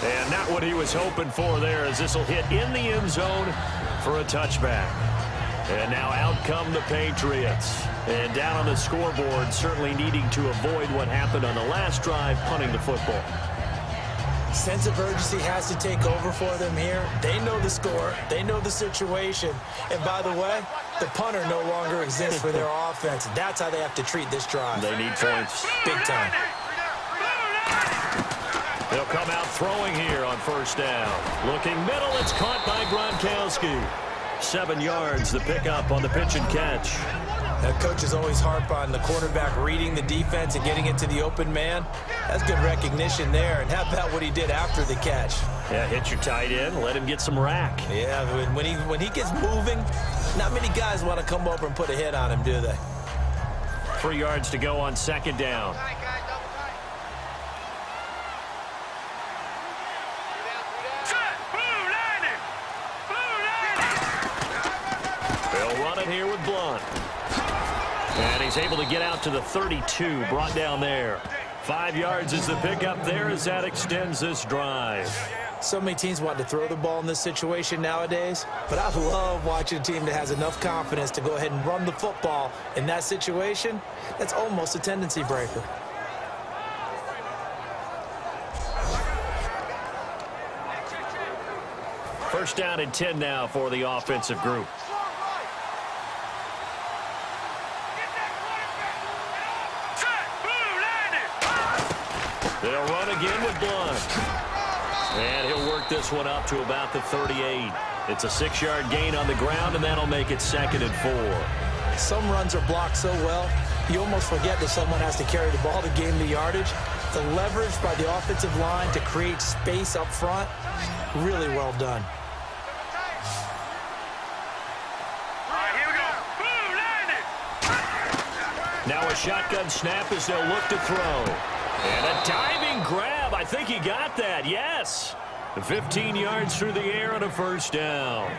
And not what he was hoping for there, as this will hit in the end zone for a touchback. And now out come the Patriots. And down on the scoreboard, certainly needing to avoid what happened on the last drive, punting the football. Sense of urgency has to take over for them here. They know the score. They know the situation. And by the way, the punter no longer exists for their offense. That's how they have to treat this drive. They need points. Big time. They'll come out throwing here on first down. Looking middle, it's caught by Gronkowski. 7 yards, the pickup on the pitch and catch. That coach is always harp on the quarterback reading the defense and getting it to the open man. That's good recognition there. And how about what he did after the catch? Yeah, hit your tight end, let him get some rack. Yeah, when he gets moving, not many guys want to come over and put a hit on him, do they? 3 yards to go on second down. They'll run it here with Blunt. And he's able to get out to the 32, brought down there. 5 yards is the pickup there as that extends this drive. So many teams want to throw the ball in this situation nowadays, but I love watching a team that has enough confidence to go ahead and run the football in that situation. That's almost a tendency breaker. First down and 10 now for the offensive group. They'll run again with Blunt. And he'll work this one up to about the 38. It's a 6-yard gain on the ground, and that'll make it second and 4. Some runs are blocked so well, you almost forget that someone has to carry the ball to gain the yardage. The leverage by the offensive line to create space up front, really well done. Now a shotgun snap as they'll look to throw. And a diving grab. I think he got that. Yes. 15 yards through the air on a first down.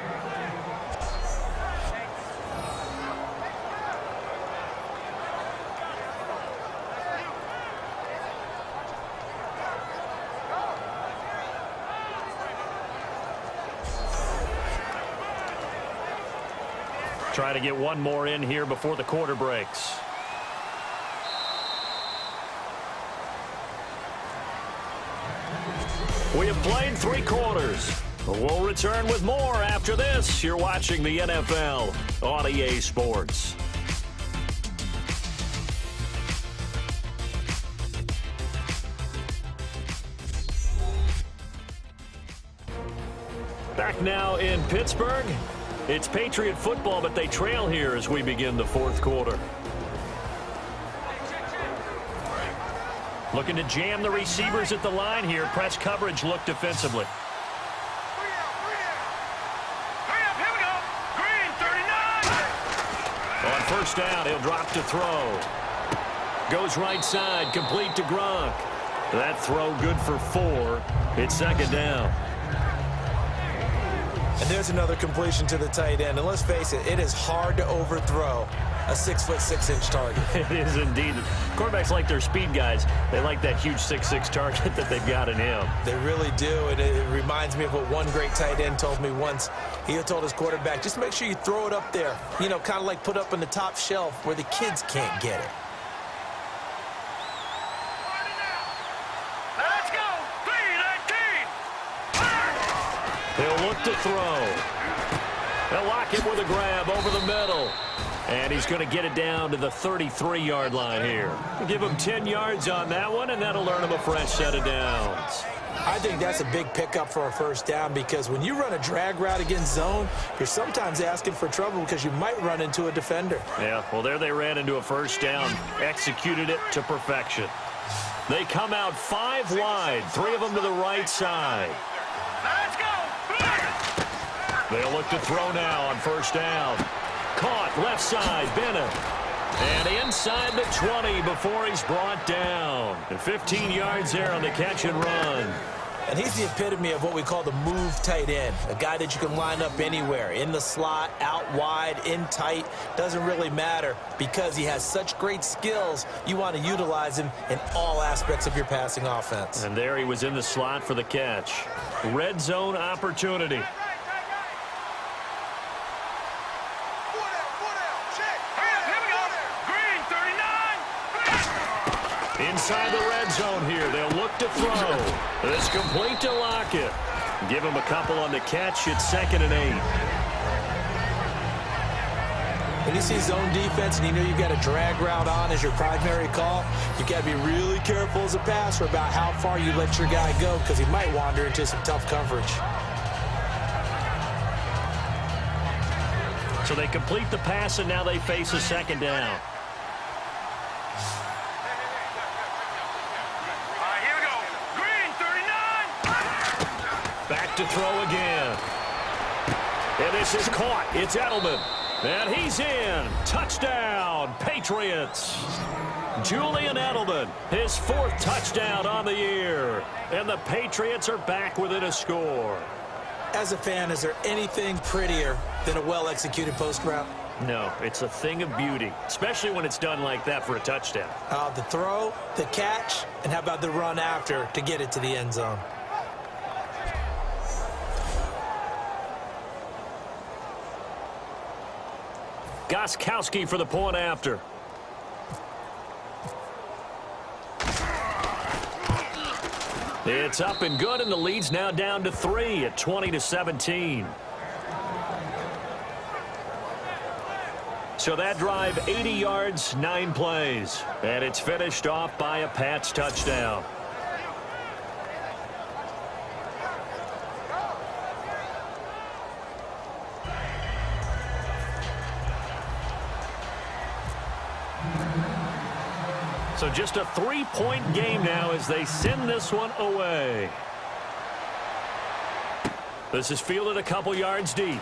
Try to get one more in here before the quarter breaks. We have played 3 quarters. We'll return with more after this. You're watching the NFL on EA Sports. Back now in Pittsburgh. It's Patriot football, but they trail here as we begin the fourth quarter. Looking to jam the receivers at the line here. Press coverage look defensively. On first down, he'll drop to throw. Goes right side, complete to Gronk. That throw good for 4. It's second down. And there's another completion to the tight end. And let's face it, it is hard to overthrow a 6'6" target. It is indeed. Quarterbacks like their speed guys. They like that huge 6'6" target that they've got in him. They really do. And it reminds me of what one great tight end told me once. He told his quarterback, just make sure you throw it up there. You know, kind of like put up on the top shelf where the kids can't get it. Let's go. 3-19. He'll look to throw. They'll lock him with a grab over the middle. And he's going to get it down to the 33-yard line here. Give him 10 yards on that one, and that'll earn him a fresh set of downs. I think that's a big pickup for a first down because when you run a drag route against zone, you're sometimes asking for trouble because you might run into a defender. Yeah, well, there they ran into a first down. Executed it to perfection. They come out 5 wide, 3 of them to the right side. Let's go. They'll look to throw now on first down. Caught left side, Bennett. And inside the 20 before he's brought down. And 15 yards there on the catch and run. And he's the epitome of what we call the move tight end. A guy that you can line up anywhere. In the slot, out wide, in tight. Doesn't really matter because he has such great skills. You want to utilize him in all aspects of your passing offense. And there he was in the slot for the catch. Red zone opportunity. Inside the red zone here. They'll look to throw. It's complete to Lockett. Give him a couple on the catch. It's 2nd and 8. When you see zone defense and you know you've got a drag route on as your primary call, you've got to be really careful as a passer about how far you let your guy go because he might wander into some tough coverage. So they complete the pass, and now they face a second down. Back to throw again. And this is caught. It's Edelman. And he's in. Touchdown, Patriots. Julian Edelman, his 4th touchdown on the year. And the Patriots are back within a score. As a fan, is there anything prettier than a well-executed post route? No, it's a thing of beauty, especially when it's done like that for a touchdown. The throw, the catch, and how about the run after to get it to the end zone? Gostkowski for the point after. It's up and good, and the lead's now down to 3 at 20-17. So that drive, 80 yards, 9 plays. And it's finished off by a Pats touchdown. So just a 3-point game now as they send this one away. This is fielded a couple yards deep.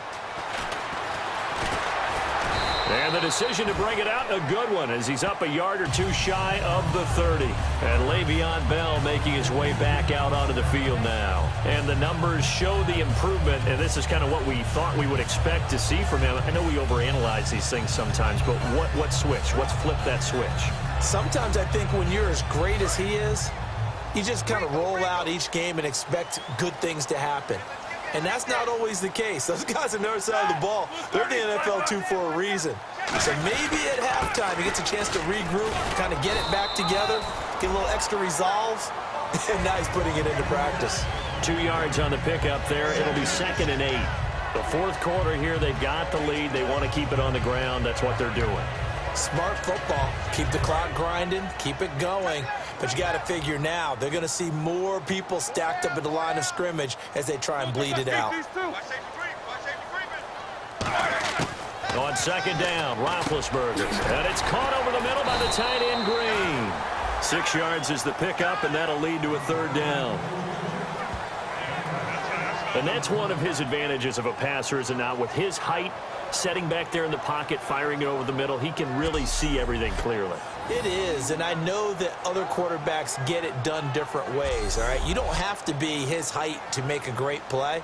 And the decision to bring it out, a good one, as he's up a yard or 2 shy of the 30. And Le'Veon Bell making his way back out onto the field now. And the numbers show the improvement, and this is kind of what we thought we would expect to see from him. I know we overanalyze these things sometimes, but what switch? What's flipped that switch? Sometimes I think when you're as great as he is, you just kind of roll out each game and expect good things to happen. And that's not always the case. Those guys on the other side of the ball, they're in the NFL too for a reason. So maybe at halftime he gets a chance to regroup, kind of get it back together, get a little extra resolve, and now he's putting it into practice. 2 yards on the pickup there. It'll be 2nd and 8. The fourth quarter here, they've got the lead. They want to keep it on the ground. That's what they're doing. Smart football. Keep the clock grinding. Keep it going. But you got to figure now, they're going to see more people stacked up at the line of scrimmage as they try and bleed it out. On second down, Roethlisberger. And it's caught over the middle by the tight end, Green. 6 yards is the pickup, and that'll lead to a third down. And that's one of his advantages of a passer, is it not? With his height, setting back there in the pocket, firing it over the middle, he can really see everything clearly. It is, and I know that other quarterbacks get it done different ways, all right? You don't have to be his height to make a great play.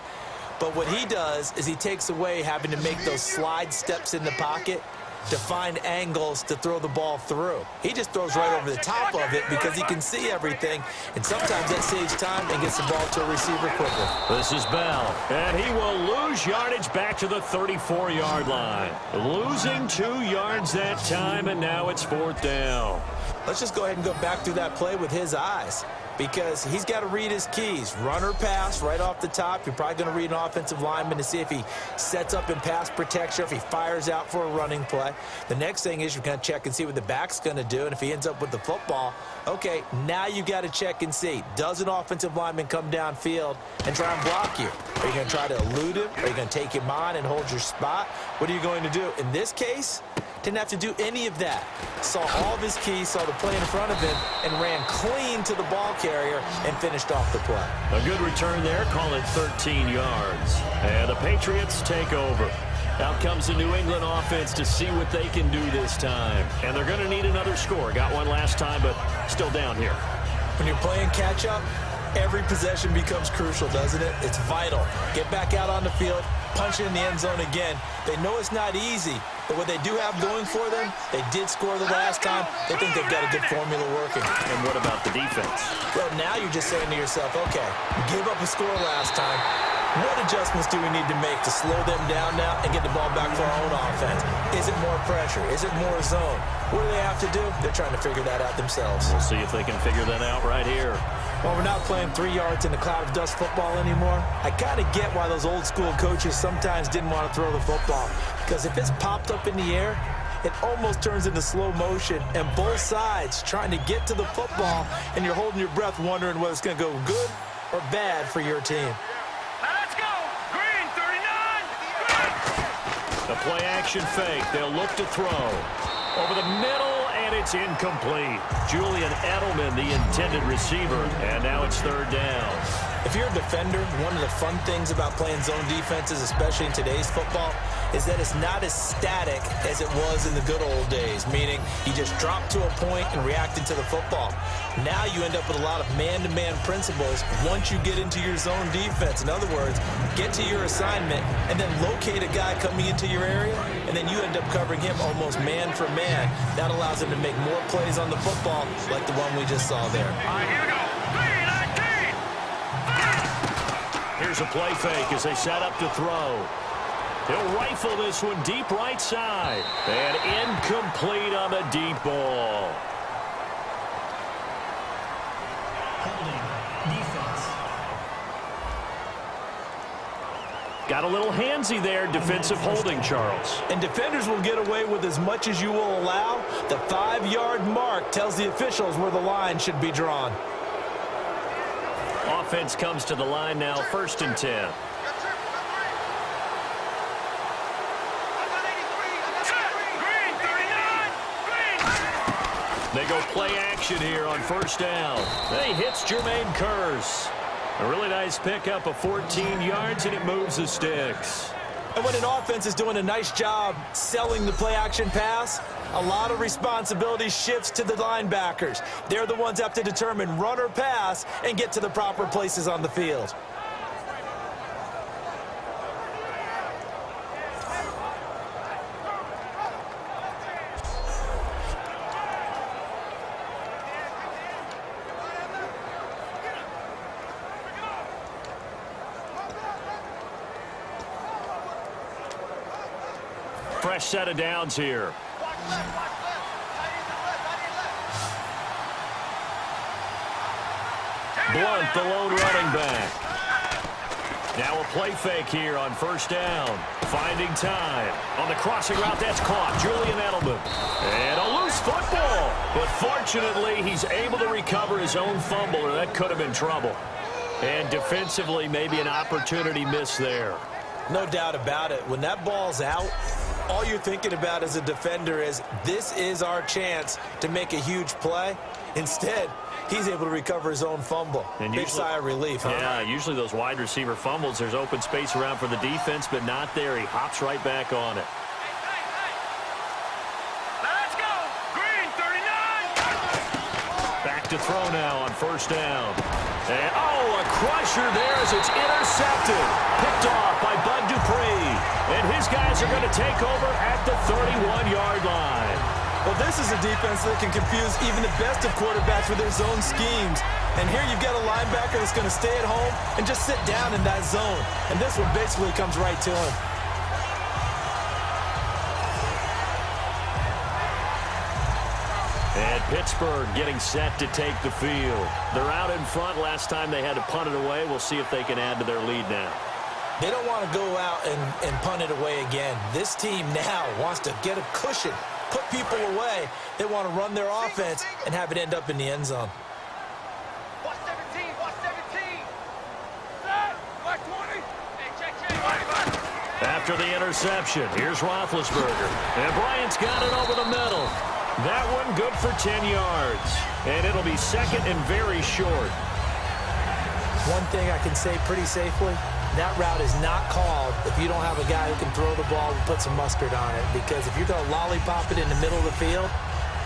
But what he does is he takes away having to make those slide steps in the pocket to find angles to throw the ball through. He just throws right over the top of it because he can see everything, and sometimes that saves time and gets the ball to a receiver quicker. This is Bell, and he will lose yardage back to the 34-yard line. Losing 2 yards that time, and now it's 4th down. Let's just go ahead and go back through that play with his eyes, because he's got to read his keys. Run or pass right off the top. You're probably going to read an offensive lineman to see if he sets up in pass protection, if he fires out for a running play. The next thing is you're going to check and see what the back's going to do, and if he ends up with the football, okay, now you got to check and see. Does an offensive lineman come downfield and try and block you? Are you going to try to elude him? Are you going to take him on and hold your spot? What are you going to do? In this case, didn't have to do any of that. Saw all of his keys, saw the play in front of him, and ran clean to the ball carrier and finished off the play. A good return there, call it 13 yards. And the Patriots take over. Out comes the New England offense to see what they can do this time. And they're going to need another score. Got one last time, but still down here. When you're playing catch-up, every possession becomes crucial, doesn't it? It's vital. Get back out on the field, punch it in the end zone again. They know it's not easy, but what they do have going for them, they did score the last time. They think they've got a good formula working. And what about the defense? Well, now you're just saying to yourself, okay, give up a score last time. What adjustments do we need to make to slow them down now and get the ball back for our own offense? Is it more pressure? Is it more zone? What do they have to do? They're trying to figure that out themselves. We'll see if they can figure that out right here. Well, we're not playing 3 yards in a cloud of dust football anymore. I kind of get why those old school coaches sometimes didn't want to throw the football, because if it's popped up in the air, it almost turns into slow motion, and both sides trying to get to the football, and you're holding your breath wondering whether it's going to go good or bad for your team. Let's go! Green, 39! The play action fake. They'll look to throw. Over the middle, and it's incomplete. Julian Edelman, the intended receiver, and now it's 3rd down. If you're a defender, one of the fun things about playing zone defenses, especially in today's football, is that it's not as static as it was in the good old days, meaning you just drop to a point and react to the football. Now you end up with a lot of man-to-man principles once you get into your zone defense. In other words, get to your assignment and then locate a guy coming into your area, and then you end up covering him almost man for man. That allows him to make more plays on the football like the one we just saw there. All right, here we go. Here's a play fake as they set up to throw. He'll rifle this one deep right side. And incomplete on the deep ball. Holding. Defense. Got a little handsy there. Defensive holding, Charles. And defenders will get away with as much as you will allow. The 5-yard mark tells the officials where the line should be drawn. Offense comes to the line now, 1st and 10. They go play action here on 1st down. He hits Jermaine Kearse. A really nice pickup of 14 yards, and it moves the sticks. And when an offense is doing a nice job selling the play-action pass, a lot of responsibility shifts to the linebackers. They're the ones that have to determine run or pass and get to the proper places on the field. Fresh set of downs here. Blunt, the lone running back. Now a play fake here on first down. Finding time. On the crossing route, that's caught. Julian Edelman. And a loose football. But fortunately, he's able to recover his own fumble, or that could have been trouble. And defensively, maybe an opportunity missed there. No doubt about it. When that ball's out, all you're thinking about as a defender is, this is our chance to make a huge play. Instead, he's able to recover his own fumble. And big sigh of relief, huh? Yeah, usually those wide receiver fumbles, there's open space around for the defense, but not there. He hops right back on it. Let's go. Green, 39. Back to throw now on first down. And, oh, a crusher there as it's intercepted. Picked off by Bud Dupree. And his guys are going to take over at the 31-yard line. Well, this is a defense that can confuse even the best of quarterbacks with their zone schemes. And here you've got a linebacker that's going to stay at home and just sit down in that zone. And this one basically comes right to him. And Pittsburgh getting set to take the field. They're out in front. Last time they had to punt it away. We'll see if they can add to their lead now. They don't want to go out and punt it away again. This team now wants to get a cushion, put people away. They want to run their offense and have it end up in the end zone. Watch 17. Watch 17. Watch 20. Hey, check. After the interception, here's Roethlisberger. And Bryant's got it over the middle. That one good for 10 yards. And it'll be second and very short. One thing I can say pretty safely, that route is not called if you don't have a guy who can throw the ball and put some mustard on it. Because if you're going to lollipop it in the middle of the field,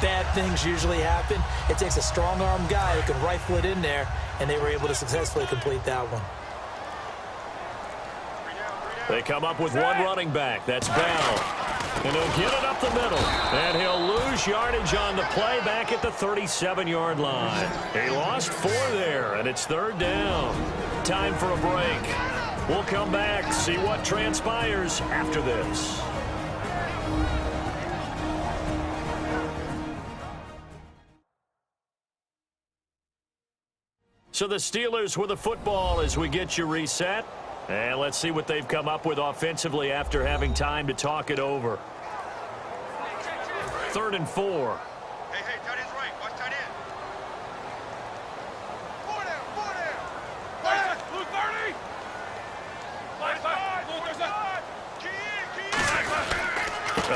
bad things usually happen. It takes a strong-arm guy who can rifle it in there, and they were able to successfully complete that one. They come up with one running back. That's Bell. And he'll get it up the middle. And he'll lose yardage on the play back at the 37-yard line. He lost 4 there, and it's third down. Time for a break. We'll come back, see what transpires after this. So the Steelers with the football as we get you reset. And let's see what they've come up with offensively after having time to talk it over. 3rd and 4. Hey, tight end's right. Watch tight end. 4 down. Blue 30.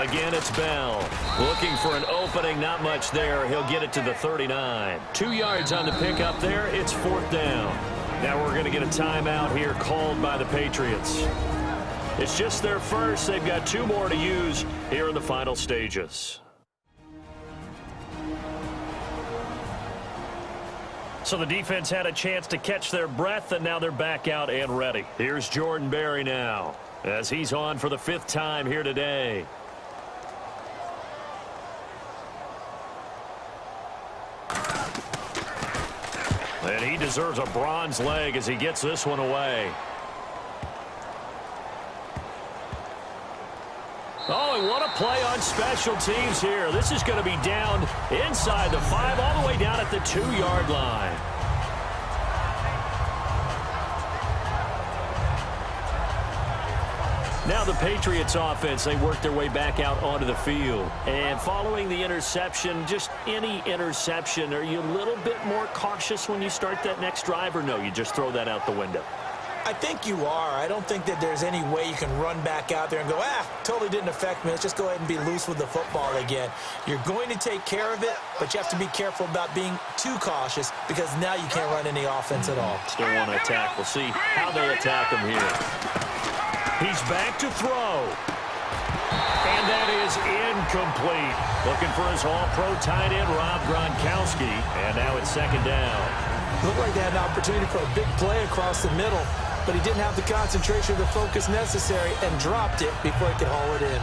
Again, it's Bell. Looking for an opening, not much there. He'll get it to the 39. 2 yards on the pickup there. It's 4th down. Now we're going to get a timeout here called by the Patriots. It's just their first. They've got 2 more to use here in the final stages. So the defense had a chance to catch their breath, and now they're back out and ready. Here's Jordan Berry now as he's on for the 5th time here today. And he deserves a bronze leg as he gets this one away. Oh, and what a play on special teams here. This is going to be down inside the 5, all the way down at the 2-yard line. Now the Patriots offense, they work their way back out onto the field. And following the interception, just any interception, are you a little bit more cautious when you start that next drive, or no, you just throw that out the window? I think you are. I don't think that there's any way you can run back out there and go, totally didn't affect me. Let's just go ahead and be loose with the football again. You're going to take care of it, but you have to be careful about being too cautious because now you can't run any offense at all. Still want to attack. We'll see how they attack him here. He's back to throw. And that is incomplete. Looking for his all-pro tight end, Rob Gronkowski. And now it's 2nd down. Looked like they had an opportunity for a big play across the middle, but he didn't have the concentration or the focus necessary and dropped it before he could haul it in.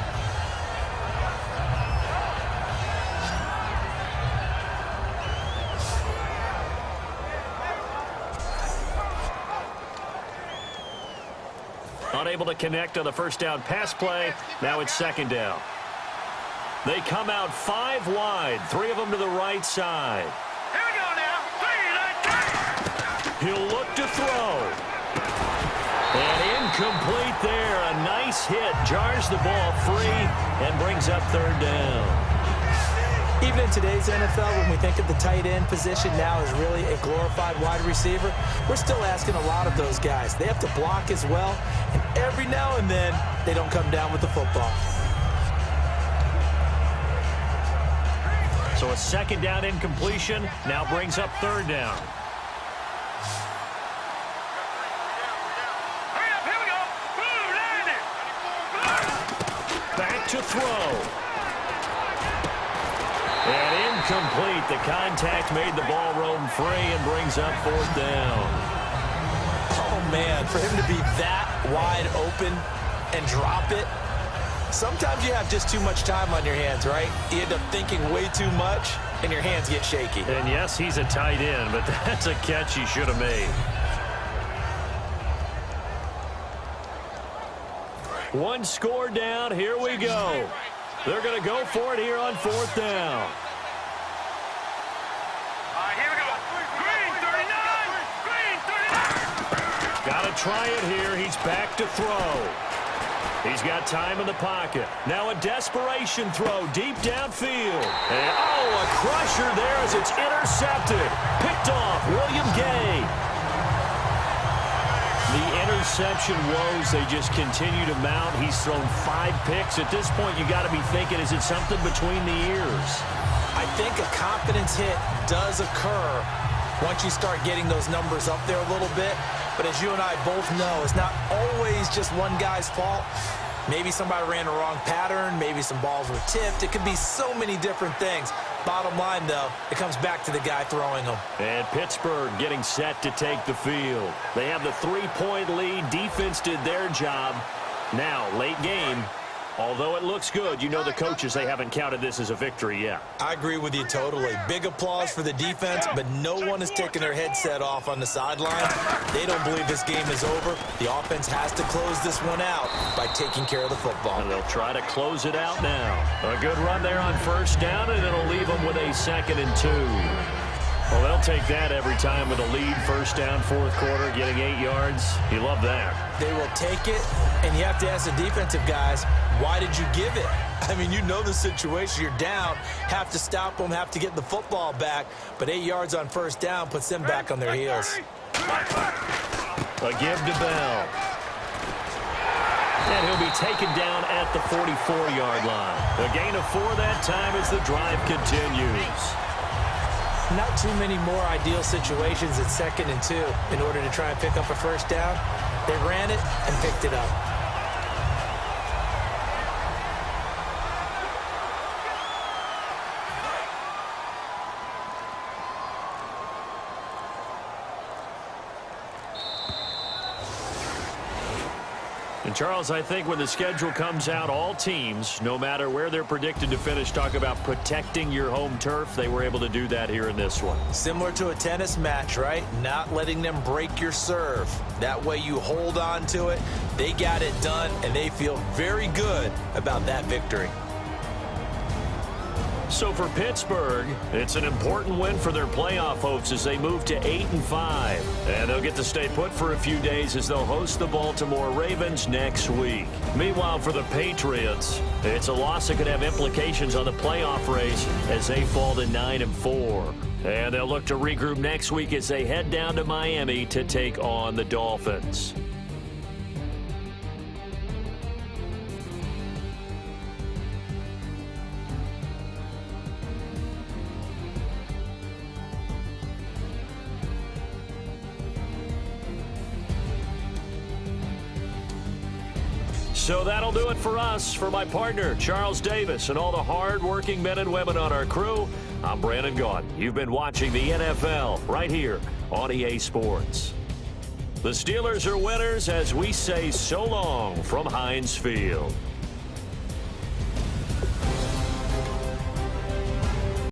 Unable to connect on the first down pass play. Now it's 2nd down. They come out 5 wide, 3 of them to the right side. Here we go now. 3, 9, 3. He'll look to throw. And he Incomplete there. A nice hit. Jars the ball free and brings up third down. Even in today's NFL, when we think of the tight end position now as really a glorified wide receiver, we're still asking a lot of those guys. They have to block as well, and every now and then, they don't come down with the football. So a second down incompletion now brings up third down. Hurry up, here we go. Back to throw. And incomplete. The contact made the ball roam free and brings up fourth down. Oh, man, for him to be that wide open and drop it, sometimes you have just too much time on your hands, right? You end up thinking way too much, and your hands get shaky. And yes, he's a tight end, but that's a catch he should have made. One score down. Here we go. They're going to go for it here on fourth down. All right, here we go. Green, 39. Green, 39. Got to try it here. He's back to throw. He's got time in the pocket. Now a desperation throw deep downfield. And, oh, a crusher there as it's intercepted. Picked off William Gay. The interception woes, they just continue to mount. He's thrown 5 picks. At this point, you got to be thinking, is it something between the ears? I think a confidence hit does occur once you start getting those numbers up there a little bit. But as you and I both know, it's not always just one guy's fault. Maybe somebody ran a wrong pattern. Maybe some balls were tipped. It could be so many different things. Bottom line, though, it comes back to the guy throwing them. And Pittsburgh getting set to take the field. They have the 3-point lead. Defense did their job. Now, late game. Although it looks good, you know the coaches, they haven't counted this as a victory yet. I agree with you totally. Big applause for the defense, but no one is taking their headset off on the sideline. They don't believe this game is over. The offense has to close this one out by taking care of the football. And they'll try to close it out now. A good run there on first down, and it'll leave them with a 2nd and 2. Well, they'll take that every time with a lead, first down, fourth quarter, getting 8 yards. You love that. They will take it, and you have to ask the defensive guys, why did you give it? I mean, you know the situation. You're down, have to stop them, have to get the football back, but 8 yards on first down puts them back on their heels. A give to Bell. And he'll be taken down at the 44-yard line. A gain of 4 that time as the drive continues. Not too many more ideal situations at 2nd and 2 in order to try and pick up a first down. They ran it and picked it up. And Charles, I think when the schedule comes out, all teams, no matter where they're predicted to finish, talk about protecting your home turf. They were able to do that here in this one. Similar to a tennis match, right? Not letting them break your serve. That way you hold on to it. They got it done, and they feel very good about that victory. So for Pittsburgh, it's an important win for their playoff hopes as they move to 8-5. And they'll get to stay put for a few days as they'll host the Baltimore Ravens next week. Meanwhile, for the Patriots, it's a loss that could have implications on the playoff race as they fall to 9-4. And they'll look to regroup next week as they head down to Miami to take on the Dolphins. So that'll do it for us. For my partner, Charles Davis, and all the hard-working men and women on our crew, I'm Brandon Gaudin. You've been watching the NFL right here on EA Sports. The Steelers are winners as we say so long from Heinz Field.